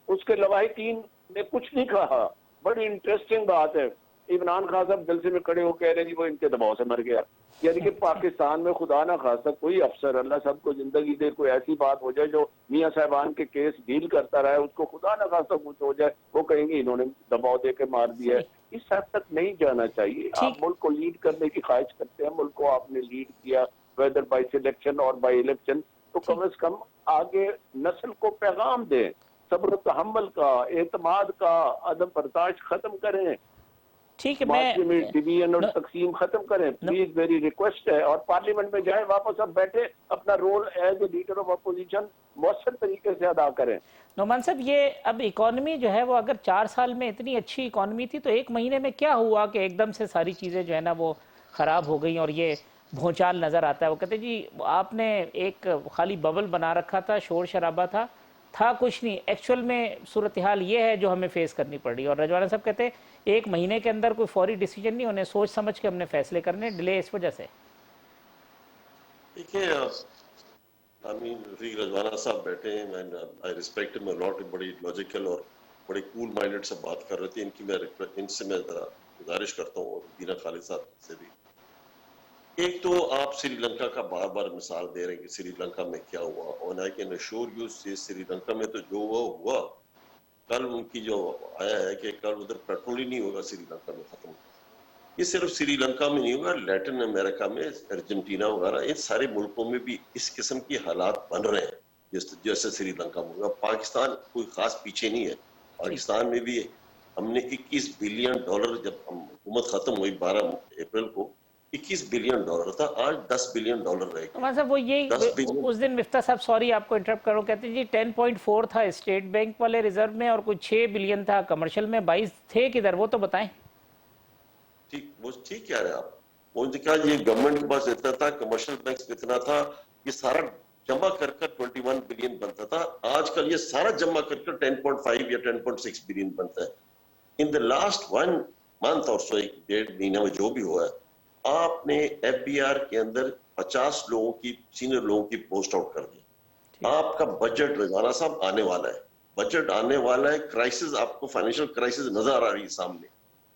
उसके लवाहिकीन ने कुछ नहीं कहा। बड़ी इंटरेस्टिंग बात है, इमरान खान साहब जलसे में खड़े हो कह रहे हैं जी वो इनके दबाव से मर गया। यानी कि पाकिस्तान में खुदा ना खासा कोई अफसर, अल्लाह सबको जिंदगी दे, कोई ऐसी बात हो जाए जो मियां साहबान के केस डील करता रहा है, उसको खुदा ना खासा कुछ हो जाए, वो कहेंगे इन्होंने दबाव दे के मार दिया है। इस हद तक नहीं जाना चाहिए। आप मुल्क को लीड करने की ख्वाहिश करते हैं, मुल्क को आपने लीड किया वेदर बाय सिलेक्शन और बाय इलेक्शन, तो कम से कम आगे नस्ल को पैगाम दें, सब्र तहम्मुल का, एतमाद का, अदम बर्दाश्त खत्म करें, ठीक है, मैं डिवीजन और तकसीम खत्म करें, प्लीज मेरी रिक्वेस्ट है। और पार्लियामेंट में जाए, वापस अब बैठे, अपना role as a leader of opposition मौसर तरीके से अदा करें। नोमान साहब, ये अब इकोनॉमी जो है वो अगर 4 साल में इतनी अच्छी इकोनॉमी थी तो एक महीने में क्या हुआ कि एकदम से सारी चीज़ें जो है ना वो ख़राब हो गई और ये भूचाल नज़र आता है? वो कहते जी आपने एक खाली बबल बना रखा था, शोर शराबा था कुछ नहीं, एक्चुअल में सूरत हाल ये है जो हमें फेस करनी पड़ रही है। और रजवाना साहब कहते हैं एक महीने के अंदर कोई फौरी डिसीजन नहीं होने, सोच समझ के हमने फैसले करने, डिले इस वजह से। देखिए, रजवाना साहब बैठे हैं, मैं I respect him a lot, बड़ी लॉजिकल और बड़े कूल माइंडेड से बात कर रहे थे। इनसे मैं जरा गुजारिश करता हूँ, और बीना खालिद साहब से भी। एक तो आप श्रीलंका का बार बार मिसाल दे रहे हैं कि श्रीलंका में क्या हुआ, और I can assure you Sri Lanka में तो जो हुआ कल उनकी जो आया है कि कल उधर पेट्रोल ही नहीं होगा श्रीलंका में, खत्म। ये सिर्फ श्रीलंका में नहीं होगा, लैटिन अमेरिका में, अर्जेंटीना वगैरह, इन सारे मुल्कों में भी इस किस्म की हालात बन रहे हैं जैसे श्रीलंका में होगा। पाकिस्तान कोई खास पीछे नहीं है, पाकिस्तान में भी हमने $21 बिलियन जब हुकूमत खत्म हुई 12 अप्रैल को, 21 बिलियन डॉलर था, आज 10 बिलियन डॉलर रह गया। नुमान साहब वो ये 10 बिलियन उस दिन मिफ्ता साहब, सॉरी आपको इंटरप्ट करो, कहते जी 10.4 था स्टेट बैंक वाले रिजर्व में और कुछ 6 बिलियन था कमर्शियल में, 22 थे किधर, वो तो बताएं। ठीक, वो ठीक कह रहे हैं आप। उन्होंने कहा ये गवर्नमेंट के पास इतना था, कमर्शियल बैंक इतना था, ये सारा जमा कर 21 बिलियन बनता था। आजकल ये सारा जमा कर 10.5 या 10.6 बिलियन बनता है। इन द लास्ट 1 मंथ और सो, 1.5 महीने में जो भी हुआ है, आपने एफबीआर के अंदर 50 लोगों की, सीनियर लोगों की पोस्ट आउट कर दी। आपका बजट रजाना साहब आने वाला है, बजट आने वाला है, क्राइसिस, आपको फाइनेंशियल क्राइसिस नजर आ रही है सामने।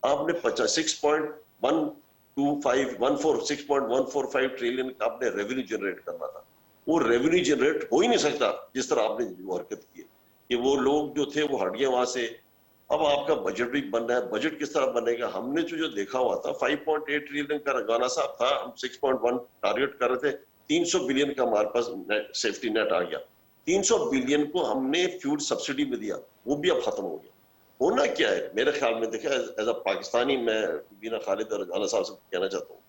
आपने 6.145 ट्रिलियन का आपने रेवेन्यू जनरेट करना था, वो रेवेन्यू जनरेट हो ही नहीं सकता जिस तरह आपने जो हरकत की है। कि वो लोग जो थे वो हट गए वहां से। अब आपका बजट भी बन रहा है, बजट किस तरह बनेगा? हमने जो देखा हुआ था 5.8 ट्रिलियन का रजाना साहब था, हम 6.1 टारगेट कर रहे थे, 300 बिलियन का हमारे पास सेफ्टी नेट आ गया। 300 बिलियन को हमने फ्यूल सब्सिडी में दिया, वो भी अब खत्म हो गया। होना क्या है मेरे ख्याल में, देखा एज अ पाकिस्तानी, मैं बीना खालिद और रजाना साहब से कहना चाहता हूँ,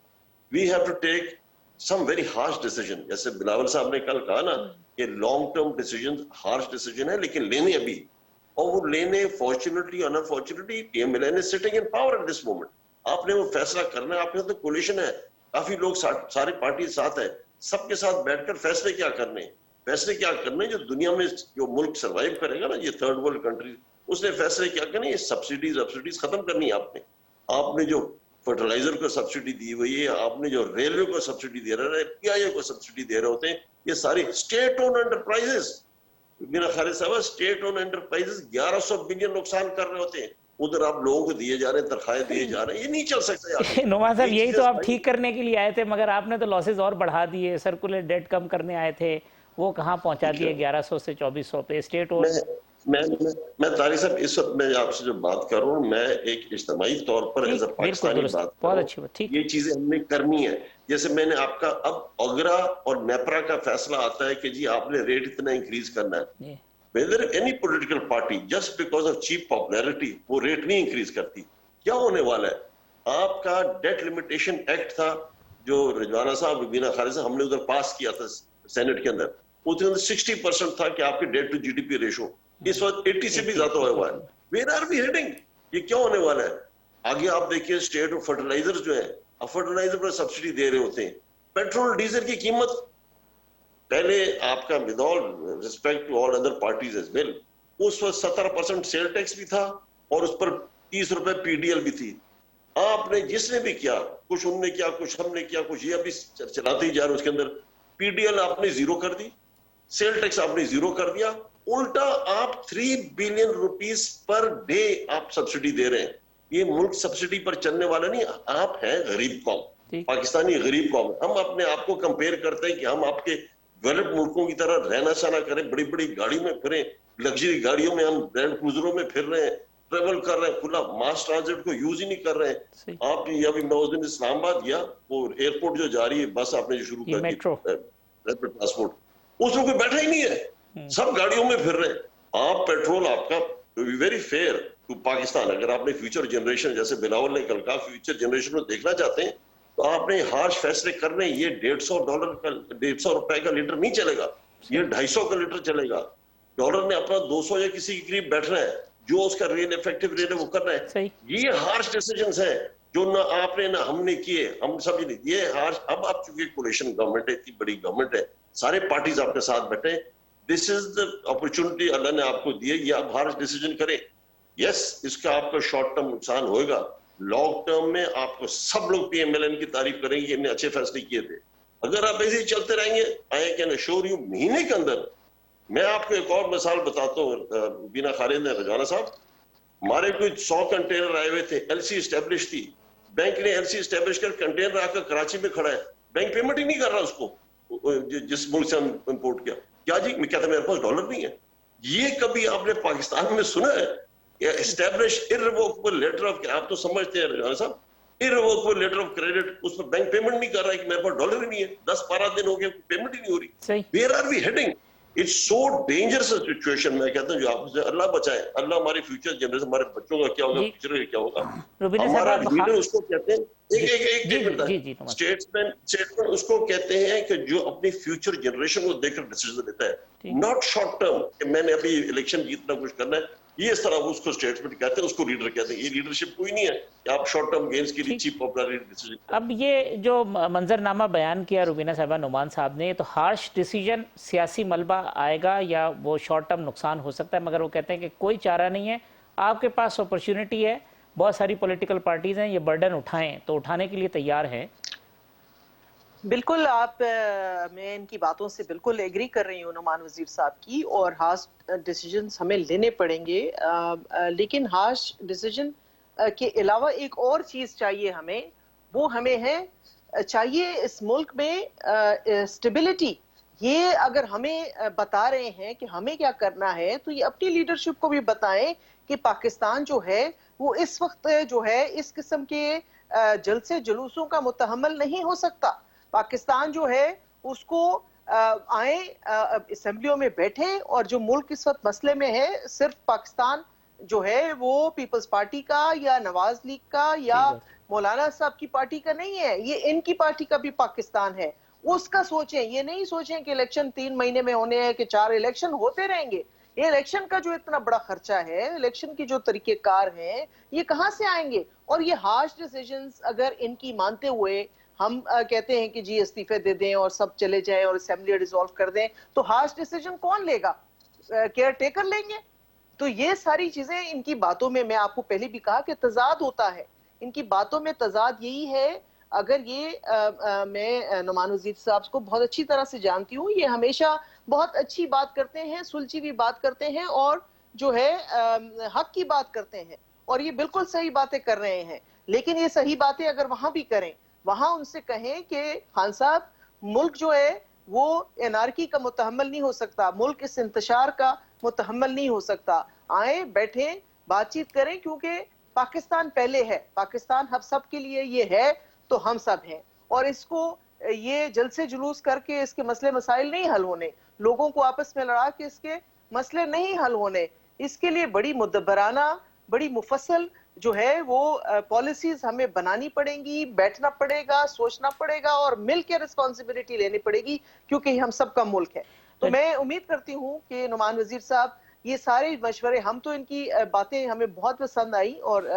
we have to take some very harsh decision. जैसे बिलावल साहब ने कल कहा ना कि long term decision harsh decision है, लेकिन लेने अभी, और वो लेने fortunately unfortunately PMLN is sitting in power at this moment. आपने वो फैसला करना है, आपके साथ कोलिशन है, काफी लोग सारी पार्टी साथ है, सबके साथ बैठकर फैसले क्या करने, फैसले क्या करने जो दुनिया में जो मुल्क सर्वाइव करेगा ना, ये थर्ड वर्ल्ड कंट्री, उसने फैसले क्या करने, ये सब्सिडीज खत्म करनी है। आपने जो फर्टिलाइजर को सब्सिडी दी हुई है, आपने जो रेलवे को सब्सिडी दे रहे हैं, PIA को सब्सिडी दे रहे होते हैं, ये सारी स्टेट ओन एंटरप्राइजेस, मेरा खालिद साहब, स्टेट ओन एंटरप्राइजेस 1100 बिलियन नुकसान कर रहे होते हैं, उधर आप लोगों को दिए जा रहे हैं, तनख्वाहें दिए जा रहे हैं, ये नहीं चल सकता। नुमान साहब यही तो आप ठीक करने के लिए आए थे, मगर आपने तो लॉसेज और बढ़ा दिए। सर्कुलर डेट कम करने आए थे, वो कहाँ पहुंचा दिए 1100 से 2400 पे स्टेट। और मैं तारिक साहब, इस वक्त मैं आपसे जो बात कर रहा हूँ, मैं एक इज्तिमाई तौर पर एज अ पाकिस्तानी बात कर रहा हूँ, ये चीजें हमने करनी है। जैसे मैंने आपका अब अगरा और नेपरा का फैसला आता है कि जी आपने रेट इतना इंक्रीज करना है, whether any political party just because of cheap popularity वो रेट नहीं इंक्रीज करती। क्या होने वाला है? आपका डेट लिमिटेशन एक्ट था जो रजवाना साहब, बीना खालिद साहब, हमने उधर पास किया था सेनेट के अंदर, उसके अंदर 60% था कि आपके डेट टू GDP रेशो, इस वक्त 80 से भी ज्यादा हुआ है। Where are we heading? ये क्या होने वाला है? आगे आप देखिए स्टेट और फर्टिलाइजर जो है, अब फर्टिलाइजर पर सब्सिडी दे रहे होते हैं, पेट्रोल डीजल की कीमत पहले आपका with all respect to all other parties as well, उस वक्त 17% सेल टैक्स भी था और उस पर 30 रुपए PDL भी थी। आपने जिसने भी किया, कुछ उनने किया, कुछ हमने किया, कुछ ये अभी चलाते ही जा रहे, उसके अंदर PDL आपने जीरो कर दी, सेल टैक्स आपने जीरो कर दिया, उल्टा आप 3 बिलियन रुपीस पर डे आप सब्सिडी दे रहे हैं। ये मुल्क सब्सिडी पर चलने वाला नहीं, आप हैं गरीब कौम, पाकिस्तानी गरीब कौम। हम अपने आप को कंपेयर करते हैं कि हम आपके डेवलप्ड मुल्कों की तरह रहना सहना करें, बड़ी बड़ी गाड़ी में फिरें, लग्जरी गाड़ियों में, हम लैंड क्रूजरों में फिर रहे हैं, ट्रेवल कर रहे हैं, खुला मास ट्रांजिट को यूज ही नहीं कर रहे हैं। आप अभी मैं उस दिन इस्लामाबाद गया, वो एयरपोर्ट जो जा रही है, बस आपने जो शुरू कर दी रैपिड ट्रांसपोर्ट, उसमें कोई बैठा ही नहीं है, सब गाड़ियों में फिर रहे हैं। आप पेट्रोल आपका वेरी फेयर टू पाकिस्तान, अगर आपने फ्यूचर जनरेशन, जैसे बिलावल ने कल कहा, फ्यूचर जनरेशन को देखना चाहते हैं तो आपने हार्श फैसले करने। ये $150 रुपए का लीटर नहीं चलेगा, ये 250 का लीटर चलेगा। डॉलर ने अपना 200 या किसी के करीब बैठना है, जो उसका रियल इफेक्टिव रेट है वो करना है। ये हार्श डिसीजंस हैं जो ना आपने ना हमने किए, हम सब ये हार्श। अब आप चूंकि कोलिशन गवर्नमेंट है, इतनी बड़ी गवर्नमेंट है, सारे पार्टीज आपके साथ बैठे, दिस इज द अपॉर्चुनिटी अल्लाह ने आपको दी है, ये आप हार्श डिसीजन करें। यस, इसका आपका शॉर्ट टर्म नुकसान होएगा, लॉन्ग टर्म में आपको सब लोग PMLN की तारीफ करेंगे कि इन्होंने अच्छे फैसले किए थे। अगर आप ऐसे ही चलते रहेंगे, आई कैन अश्योर यू, महीने के अंदर, मैं आपको एक और मिसाल बताता हूँ बीना खालिद ने, रजाना साहब, हमारे कोई 100 कंटेनर आए हुए थे, LC एस्टेब्लिश थी, बैंक ने LC एस्टेब्लिश कर कंटेनर आकर कराची में खड़ा है, बैंक पेमेंट ही नहीं कर रहा उसको, जिस मुल्क से हम इम्पोर्ट किया। क्या जी? मैं कहता मेरे पास डॉलर नहीं है। ये कभी आपने पाकिस्तान में सुना है? एस्टैब्लिश इररिवोकेबल लेटर ऑफ, आप तो समझते हैं रजाना साहब, इररिवोकेबल लेटर ऑफ क्रेडिट, उस पर बैंक पेमेंट नहीं कर रहा है कि मेरे पास डॉलर ही नहीं है, 10-12 दिन हो गए, पेमेंट ही नहीं हो रही। Where are we heading? It's so dangerous situation. मैं कहता हूँ जो आपसे अल्लाह बचाए, अल्लाह हमारी फ्यूचर जनरेशन, हमारे बच्चों का क्या होगा, फ्यूचर का क्या होगा। हमारा लीडर उसको कहते हैं स्टेट्समैन उसको कहते हैं कि जो अपनी फ्यूचर जनरेशन को देखकर डिसीजन लेता है, नॉट शॉर्ट टर्म कि मैंने अभी इलेक्शन जीतना कुछ करना है। ये इस तरह उसको स्टेट्समैन कहते हैं, उसको लीडर कहते हैं। ये लीडरशिप कोई नहीं है कि आप शॉर्ट टर्म गेन्स के लिए चीप पॉपुलैरिटी डिसीजन। अब ये जो मंजरनामा बयान किया रुबीना साहिबा, नुमान साहब ने, तो हार्श डिसीजन, सियासी मलबा आएगा या वो शॉर्ट टर्म नुकसान हो सकता है, मगर वो कहते हैं कि कोई चारा नहीं है, आपके पास अपॉर्चुनिटी है, बहुत सारी पॉलिटिकल पार्टीज हैं, ये बर्डन उठाएं, तो उठाने के लिए तैयार हैं। बिल्कुल मैं इनकी बातों से बिल्कुल एग्री कर रही हूँ नुमान वजीर साहब की, और हार्श डिसीजंस हमें लेने पड़ेंगे, लेकिन हार्श डिसीजन के अलावा एक और चीज चाहिए हमें, वो हमें है चाहिए इस मुल्क में स्टेबिलिटी। ये अगर हमें बता रहे हैं कि हमें क्या करना है, तो ये अपनी लीडरशिप को भी बताएं कि पाकिस्तान जो है वो इस वक्त जो है इस किस्म के जलसे जुलूसों का मुतहम्मल नहीं हो सकता। पाकिस्तान जो है उसको आए असेंबलियों में बैठे, और जो मुल्क इस वक्त मसले में है, सिर्फ पाकिस्तान जो है वो पीपल्स पार्टी का या नवाज लीग का या मौलाना साहब की पार्टी का नहीं है, ये इनकी पार्टी का भी पाकिस्तान है। उसका सोचें, ये नहीं सोचें कि इलेक्शन 3 महीने में होने हैं कि 4 इलेक्शन होते रहेंगे। ये इलेक्शन का जो इतना बड़ा खर्चा है, इलेक्शन की जो तरीकेकार हैं, ये कहां से आएंगे? और ये हार्श डिसीजंस अगर इनकी मानते हुए हम कहते हैं कि जी इस्तीफे दे दें और सब चले जाएं और असेंबली डिसॉल्व कर दें, तो हार्श डिसीजन कौन लेगा? केयर टेकर लेंगे। तो ये सारी चीजें इनकी बातों में, मैं आपको पहले भी कहा कि तजाद होता है, इनकी बातों में तजाद यही है। अगर ये मैं नुमान वजीर साहब को बहुत अच्छी तरह से जानती हूँ, ये हमेशा बहुत अच्छी बात करते हैं, सुलझी हुई बात करते हैं, और जो है हक की बात करते हैं, और ये बिल्कुल सही बातें कर रहे हैं। लेकिन ये सही बातें अगर वहां भी करें, वहां उनसे कहें कि खान साहब, मुल्क जो है वो एनार्की का मुतहम्मल नहीं हो सकता, मुल्क इस इंतशार का मुतहम्मल नहीं हो सकता। आए, बैठे, बातचीत करें, क्योंकि पाकिस्तान पहले है, पाकिस्तान हम सब के लिए ये है, तो हम सब हैं, और इसको ये जलसे जुलूस करके इसके मसले मसाइल नहीं हल होने, लोगों को आपस में लड़ा के इसके मसले नहीं हल होने। इसके लिए बड़ी मुदब्बराना, बड़ी मुफस्सल जो है वो पॉलिसीज हमें बनानी पड़ेंगी, बैठना पड़ेगा, सोचना पड़ेगा, और मिलकर रिस्पॉन्सिबिलिटी लेनी पड़ेगी, क्योंकि हम सबका मुल्क है। तो मैं उम्मीद करती हूँ कि नुमान वजीर साहब, ये सारे मशवरे, हम तो इनकी बातें हमें बहुत पसंद आई, और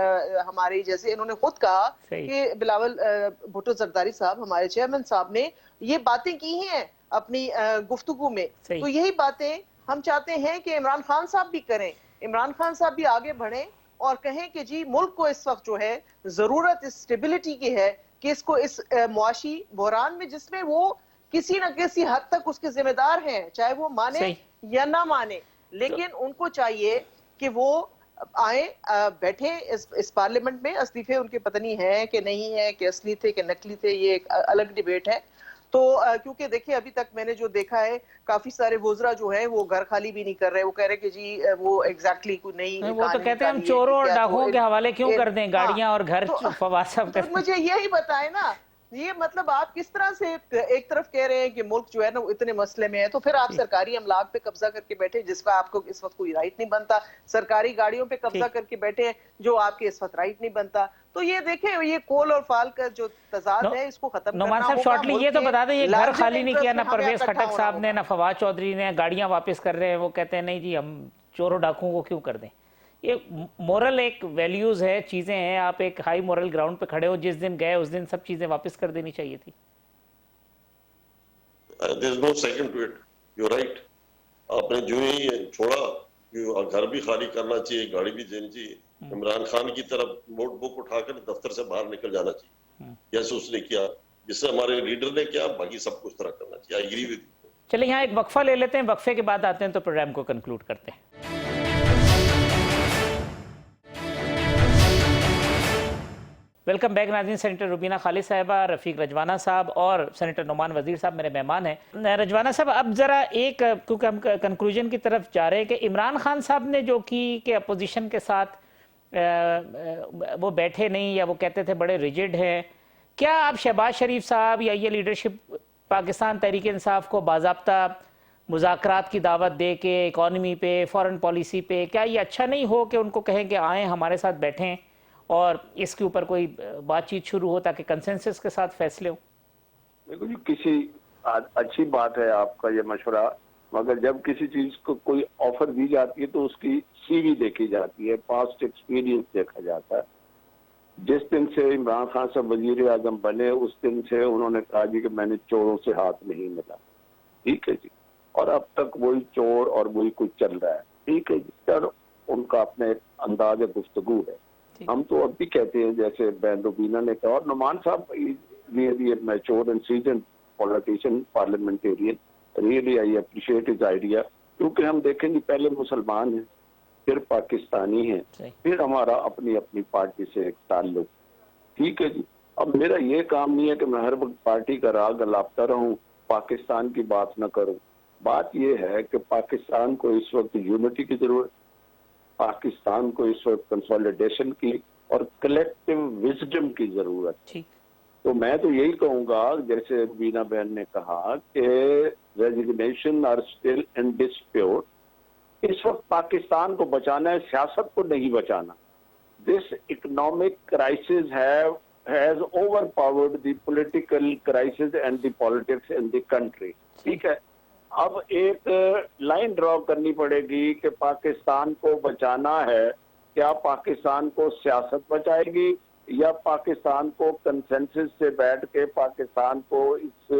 हमारे जैसे इन्होंने खुद कहा कि बिलावल भुट्टो जरदारी साहब, हमारे चेयरमैन साहब ने ये बातें की हैं अपनी गुफ्तगू में, तो यही बातें हम चाहते हैं कि इमरान खान साहब भी करें। इमरान खान साहब भी आगे बढ़ें और कहें कि जी मुल्क को इस वक्त जो है जरूरत इस स्टेबिलिटी की है, कि इसको इस मुआशी बहरान में, जिसमें वो किसी न किसी हद तक उसके जिम्मेदार हैं, चाहे वो माने या ना माने, लेकिन उनको चाहिए कि वो आए, बैठे इस पार्लियामेंट में। इस्तीफे उनके पता नहीं है कि नहीं है, कि असली थे कि नकली थे, ये एक अलग डिबेट है। तो क्योंकि देखिए अभी तक मैंने जो देखा है, काफी सारे वुज़रा जो है वो घर खाली भी नहीं कर रहे, वो कह रहे कि जी वो एग्जैक्टली नहीं, वो तो कहते हैं हम चोरों और डाकुओं के हवाले क्यों कर दें गाड़ियां और घर। तो मुझे यही बताए ना, ये मतलब आप किस तरह से एक तरफ कह रहे हैं कि मुल्क जो है ना इतने मसले में है, तो फिर आप सरकारी अमलाक पे कब्जा करके बैठे जिसका आपको इस वक्त कोई राइट नहीं बनता, सरकारी गाड़ियों पे कब्जा करके बैठे हैं जो आपके इस वक्त राइट नहीं बनता। तो ये देखें, ये कोल और फाल का जो तजाद है, इसको खत्म नुमान साहब शॉर्टली ये तो बता दें, ये घर खाली नहीं किया ना परवेज खटक साहब ने, ना फवाद चौधरी ने, गाड़ियां वापस कर रहे हैं, वो कहते हैं नहीं जी हम चोरों डाकुओं को क्यों कर दें। ये मोरल एक वैल्यूज है, चीजें हैं, आप एक हाई मोरल ग्राउंड पे खड़े हो, जिस दिन गए उस दिन सब चीजें वापस कर देनी चाहिए थी। There is no second to it. You're right. आपने जो ही छोड़ा, घर भी खाली करना चाहिए, गाड़ी भी देनी चाहिए, इमरान खान की तरफ नोटबुक उठाकर दफ्तर से बाहर निकल जाना चाहिए, जैसे उसने किया, जिससे हमारे लीडर ने किया, बाकी सब कुछ तरह करना चाहिए। I agree with you. चलिए यहाँ एक वक्फा ले लेते हैं, वक्फे के बाद आते हैं तो प्रोग्राम को कंक्लूड करते हैं। वेलकम बैक नाज़रीन। सेनेटर रुबीना खालिद साहिबा, रफ़ीक रजवाना साहब और सेनेटर नुमान वज़ीर साहब मेरे मेहमान हैं। रजवाना साहब, अब ज़रा एक, क्योंकि हम कंक्लूजन की तरफ जा रहे हैं, कि इमरान खान साहब ने जो की कि अपोजिशन के साथ वो बैठे नहीं, या वो कहते थे बड़े रिजिड हैं, क्या आप शहबाज शरीफ साहब या ये लीडरशिप पाकिस्तान तहरीक इंसाफ को बाज़ाब्ता मुज़ाकरात की दावत दे के इकॉनमी पे, फ़ॉरेन पॉलिसी पे, क्या ये अच्छा नहीं हो कि उनको कहें कि आएँ हमारे साथ बैठें और इसके ऊपर कोई बातचीत शुरू हो ताकि कंसेंसस के साथ फैसले हो? देखो जी, किसी अच्छी बात है आपका ये मशवरा, मगर जब किसी चीज को कोई ऑफर दी जाती है तो उसकी सीवी देखी जाती है, पास्ट एक्सपीरियंस देखा जाता है। जिस दिन से इमरान खान साहब वजीर आजम बने उस दिन से उन्होंने कहा जी कि मैंने चोरों से हाथ नहीं मिला, ठीक है जी, और अब तक वही चोर और वही कुछ चल रहा है, ठीक है जी। सर उनका अपने अंदाज गुफ्तगू है। हम तो अब भी कहते हैं जैसे बैन रुबीना ने कहा, और नुमान साहब really mature and seasoned politician, parliamentarian, really I appreciate his idea. क्योंकि हम देखेंगे पहले मुसलमान हैं, फिर पाकिस्तानी हैं, फिर हमारा अपनी अपनी पार्टी से एक ताल्लुक, ठीक है जी। अब मेरा ये काम नहीं है कि मैं हर वक्त पार्टी का राग अलापता रहूं, पाकिस्तान की बात न करूं। बात ये है कि पाकिस्तान को इस वक्त यूनिटी की जरूरत, पाकिस्तान को इस वक्त कंसोलिडेशन की और कलेक्टिव विजडम की जरूरत। तो मैं तो यही कहूंगा, जैसे बीना बहन ने कहा कि resignation are still in dispute, इस वक्त पाकिस्तान को बचाना है, सियासत को नहीं बचाना। This economic crisis has overpowered the political crisis and the politics in the country, ठीक है। अब एक लाइन ड्रॉ करनी पड़ेगी कि पाकिस्तान को बचाना है, क्या पाकिस्तान को सियासत बचाएगी या पाकिस्तान को कंसेंसस से बैठ के पाकिस्तान को इस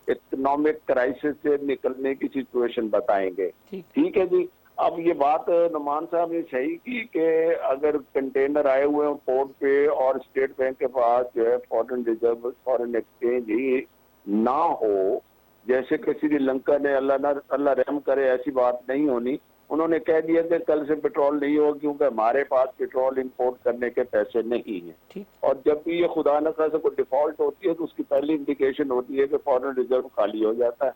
इकोनॉमिक क्राइसिस से निकलने की सिचुएशन बताएंगे, ठीक है जी। अब ये बात नुमान साहब ने सही की कि अगर कंटेनर आए हुए हैं पोर्ट पे और स्टेट बैंक के पास जो है फॉरेन रिजर्व, फॉरेन एक्सचेंज ही ना हो, जैसे कि श्रीलंका ने, अल्लाह रहम करे ऐसी बात नहीं होनी, उन्होंने कह दिया कि कल से पेट्रोल नहीं होगा क्योंकि हमारे पास पेट्रोल इंपोर्ट करने के पैसे नहीं हैं। और जब भी ये खुदा न खासा कोई डिफॉल्ट होती है तो उसकी पहली इंडिकेशन होती है कि फॉरेन रिजर्व खाली हो जाता है,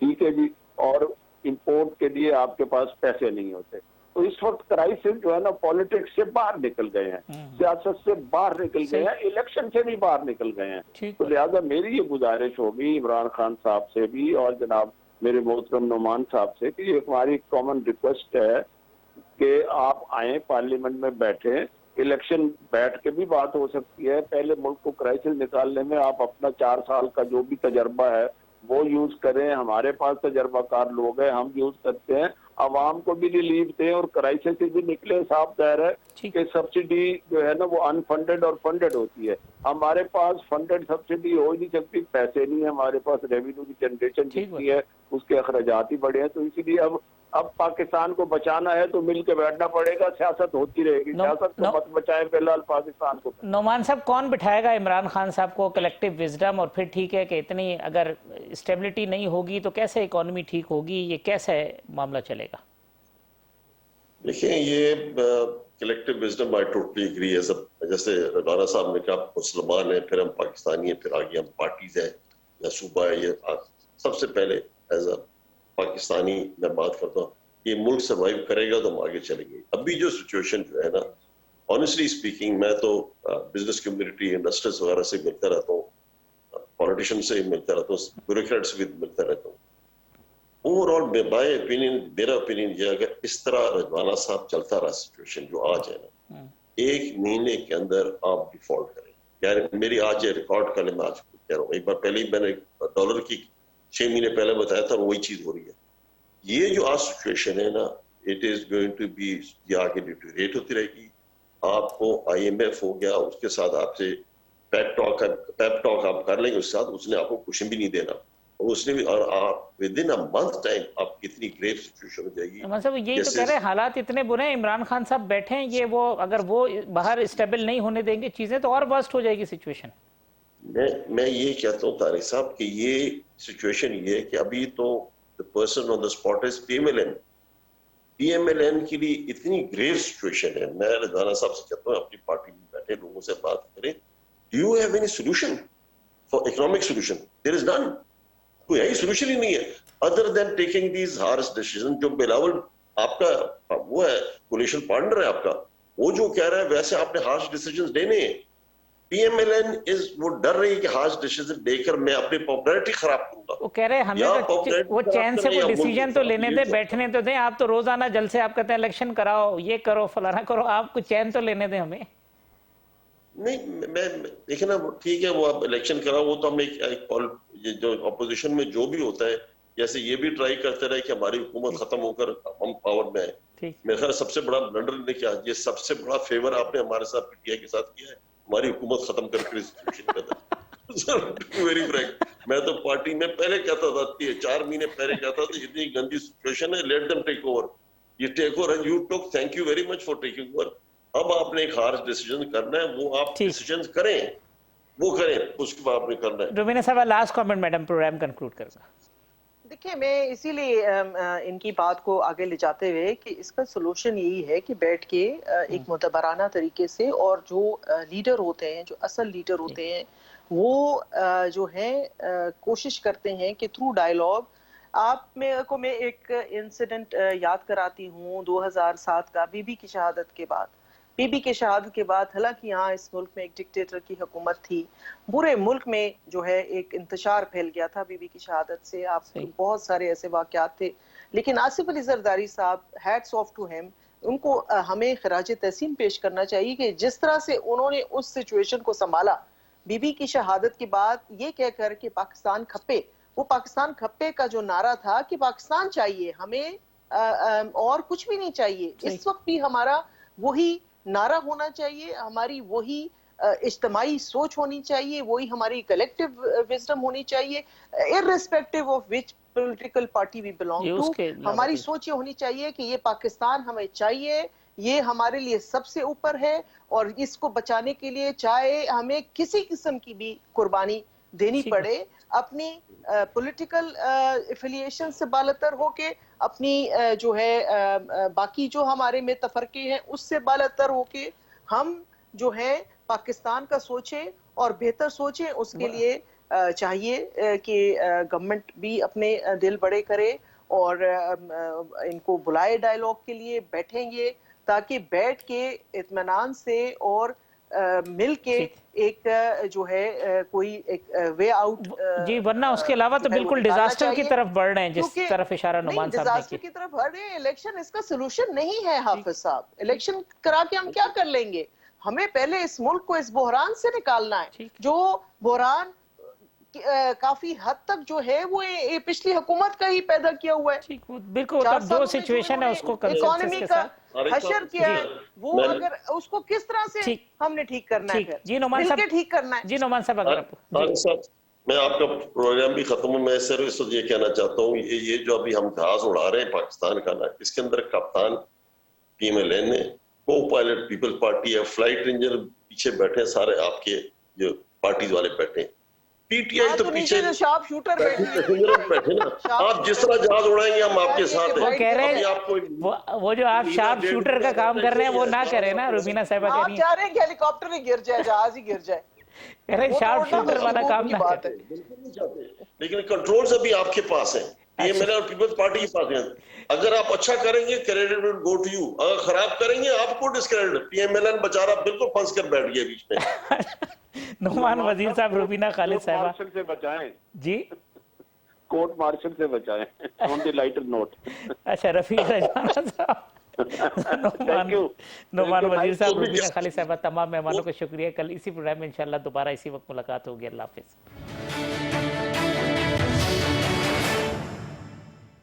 ठीक है जी, और इंपोर्ट के लिए आपके पास पैसे नहीं होते। तो इस वक्त क्राइसिस जो है ना पॉलिटिक्स से बाहर निकल गए हैं, सियासत से बाहर निकल गए हैं, इलेक्शन से भी बाहर निकल गए हैं। तो लिहाजा मेरी ये गुजारिश होगी इमरान खान साहब से भी और जनाब मेरे मोहतरम नुमान साहब से कि ये हमारी कॉमन रिक्वेस्ट है कि आप आए पार्लियामेंट में बैठे, इलेक्शन बैठ के भी बात हो सकती है। पहले मुल्क को क्राइसिस निकालने में आप अपना 4 साल का जो भी तजर्बा है वो यूज करें, हमारे पास तजर्बाकार लोग हैं, हम यूज करते हैं, आवाम को भी रिलीफ दें और क्राइसिस से भी निकले। साफ जाहिर है कि सब्सिडी जो है ना वो अनफंडेड और फंडेड होती है, हमारे पास फंडेड सब्सिडी हो ही नहीं सकती, पैसे नहीं है हमारे पास, रेवेन्यू की जनरेशन जितनी है उसके अखराजात ही बड़े हैं। तो इसीलिए अब पाकिस्तान को बचाना है तो मिल के बैठना पड़ेगा, सियासत होती रहेगी, सियासत को मत बचाएं फिलहाल पाकिस्तान को। नोमान साहब, कौन बिठाएगा इमरान खान साहब को? कलेक्टिव विजडम, और फिर ठीक है कि इतनी अगर स्टेबिलिटी नहीं होगी तो कैसे इकोनॉमी ठीक होगी, ये कैसे मामला चलेगा? देखिए ये collective wisdom I totally agree है। जैसे राणा साहब ने कहा मुसलमान है, फिर हम पाकिस्तानी है, फिर आगे हम पार्टीज है या सूबा है। ये सबसे पहले एज अ पाकिस्तानी मैं बात करता हूँ, ये मुल्क सर्वाइव करेगा तो हम आगे चलेंगे। अभी जो सिचुएशन जो है ना, ऑनेस्टली स्पीकिंग, मैं तो बिजनेस कम्युनिटी, इंडस्ट्रीज वगैरह से मिलता रहता हूँ, पॉलिटिशियन से मिलता रहता हूँ, ब्यूरोक्रेट से भी मिलता रहता हूँ। ओवरऑल माय ओपिनियन, मेरा ओपिनियन ये, अगर इस तरह रजवाना साहब चलता रहा सिचुएशन जो आज है ना, 1 महीने के अंदर आप डिफॉल्ट करें। यार मेरी आज ये रिकॉर्ड कर ले, मैं आज कह रहा हूँ, एक बार पहले ही मैंने डॉलर की 6 महीने पहले बताया था, वही चीज हो रही है। ये जो आज सिचुएशन है ना, it is going to be, ये आगे डिटोरेट होती रहेगी। आपको IMF हो गया, उसके साथ आपसे पेप टॉक आप कर लेंगे, उसके साथ उसने आपको कुछ भी नहीं देना, उसने भी, और आप with in a month time आप कितनी ग्रेव सिचुएशन हो जाएगी। मतलब यही तो कह रहे हैं, हालात इतने बुरे हैं, इमरान खान साहब बैठे हैं, ये वो अगर वो बाहर स्टेबल नहीं होने देंगे चीजें तो और वर्स्ट हो जाएगी सिचुएशन। मैं ये कहता हूँ तारिक साहब कि ये सिचुएशन ये है कि अभी तो the person on the spot is PMLN के लिए इतनी ग्रेव सिचुएशन है। मैं रजाना साहब से कहता हूँ अपनी पार्टी में बैठे लोगों से बात करें, do you have any solution for economic solution? There is none, कोई यही सोल्यूशन ही नहीं है other than taking these harsh decision. जो बिलावल आपका वो है, कोलिशन पार्टनर है आपका, वो जो कह रहा है वैसे आपने हार्श डिसीजन लेने हैं। PMLN वो डर रही है कि हार्श डिसीजन लेकर मैं अपनी पॉपुलैरिटी खराब करूंगा। वो कह रहे हैं हमें तो वो चैन से वो डिसीजन तो लेने दे, बैठने तो दें। आप तो रोजाना जलसे, आप कहते हैं इलेक्शन कराओ, ये करो, फलाना करो, आप कुछ चैन तो लेने दें हमें। नहीं, मैं देखिए ना, ठीक है, वो आप इलेक्शन कराओ, वो तो हमने ये जो अपोजिशन में जो भी होता है, जैसे ये भी ट्राई करते रहे कि हमारी हुकूमत खत्म होकर हम पावर में आए। ठीक। मेरे ख्याल सबसे बड़ा ब्लंडर ने क्या, ये सबसे बड़ा फेवर आपने हमारे साथ पीटीआई के साथ किया है, हमारी हुकूमत खत्म करके सिचुएशन का था। वेरी फ्रैंक, मैं तो पार्टी में पहले कहता था, 4 महीने पहले कहता था, इतनी गंदी सिचुएशन है, लेट देम टेक ओवर। ये take over and you took, thank you very much for taking over. अब आपने एक हार्श डिसीजन करना है, वो आप डिसीजन करें, वो करें, उसके बाद आपने करना है। रुबीना साहब, last comment madam, program conclude करना। देखिए, मैं इसीलिए इनकी बात को आगे ले जाते हुए कि इसका सोल्यूशन यही है कि बैठ के एक मुतबराना तरीके से, और जो लीडर होते हैं, जो असल लीडर होते हैं, वो जो है कोशिश करते हैं कि थ्रू डायलॉग, आप मेरे को मैं एक इंसिडेंट याद कराती हूँ 2007 का, बीबी की शहादत के बाद। बीबी के शहादत के बाद, हालांकि यहाँ इस मुल्क में एक डिक्टेटर की हुकूमत थी, पूरे मुल्क में जो है एक इंतशार फैल गया था बीबी की शहादत से। आप बहुत सारे ऐसे वाकयात थे, लेकिन आसिफ अली जरदारी साहब, हैट्स ऑफ टू हिम, उनको हमें खराज तहसीन पेश करना चाहिए कि जिस तरह से उन्होंने उस सिचुएशन को संभाला बीबी की शहादत के बाद, ये कहकर कि पाकिस्तान खप्पे, वो पाकिस्तान खप्पे का जो नारा था कि पाकिस्तान चाहिए हमें, और कुछ भी नहीं चाहिए, इस वक्त भी हमारा वही नारा होना चाहिए, हमारी वही इज्तिमाई सोच होनी चाहिए, वही हमारी कलेक्टिव विजडम होनी चाहिए, irrespective of which political party we belong to. हमारी सोच ये होनी चाहिए कि ये पाकिस्तान हमें चाहिए, ये हमारे लिए सबसे ऊपर है, और इसको बचाने के लिए चाहे हमें किसी किस्म की भी कुर्बानी देनी पड़े, अपनी पॉलिटिकल एफिलिएशन से बालतर होके, अपनी जो है बाकी जो हमारे में तफरके हैं उससे बालतर होके, हम जो है पाकिस्तान का सोचें और बेहतर सोचें। उसके लिए चाहिए कि गवर्नमेंट भी अपने दिल बड़े करे और इनको बुलाए डायलॉग के लिए, बैठेंगे ताकि बैठ के इत्मीनान से और मिल के एक जो है कोई एक वे आउट जी, वरना उसके अलावा तो बिल्कुल डिजास्टर की तरफ बढ़ रहे हैं, जिस तरफ इशारा नुमान साहब ने किया। डिजास्टर की तरफ बढ़ रहे हैं। इलेक्शन इसका सोल्यूशन नहीं है हाफिज साहब, इलेक्शन करा के हम क्या कर लेंगे? हमें पहले इस मुल्क को इस बहरान से निकालना है, जो बहरान काफी हद तक जो है वो ये पिछली हुकूमत का ही पैदा किया हुआ है। बिल्कुल, जो सिचुएशन है उसको इकोनॉमी का हशर किया है, वो अगर उसको किस तरह से हमने ठीक करना है, जी नोमान साहब ठीक करना है। जी नोमान साहब, अगर आप मैं आपका प्रोग्राम भी खत्म, मैं सिर्फ ये कहना चाहता हूँ, ये जो अभी हम जहाज उड़ा रहे हैं पाकिस्तान का ना, इसके अंदर कप्तान PMLN है, को पायलट पीपल्स पार्टी है, फ्लाइट रेंजर पीछे बैठे, सारे आपके जो पार्टीज वाले बैठे, पीटीआई तो पीछे शार्प शूटर बैठे ना। आप जिस तरह जहाज उड़ाएंगे हम आपके साथ वो कह रहे हैं, वो जो आप शार्प शूटर का काम कर रहे हैं वो ना करें ना, रुबीना साहब कह रही हैं। आप चाह रहे हैं कि हेलीकॉप्टर ही गिर जाए, जहाज ही गिर जाए, कह रहे हैं शार्प शूटर वाला काम ना करें। लेकिन कंट्रोल्स अभी आपके पास है, PMLN और पीपल्स पार्टी के पास है। अगर आप अच्छा करेंगे, credit will go to you, अगर खराब करेंगे आपको डिस्क्रेडिट। PMLN बेचारा बिल्कुल फंस कर बैठ गया बीच में। नुमान वजीर साहब, रुबीना खालिद साहब मार्शल से बचाएं जी, कोर्ट मार्शल से बचाएं ऑन द लाइटर नोट। अच्छा, रफीक रजाना साहब, नुमान वजीर साहब, रुबीना खालिद साहब, तमाम मेहमानों का शुक्रिया। कल इसी प्रोग्राम में इंशाल्लाह दोबारा इसी वक्त मुलाकात होगी। अल्लाह हाफिज।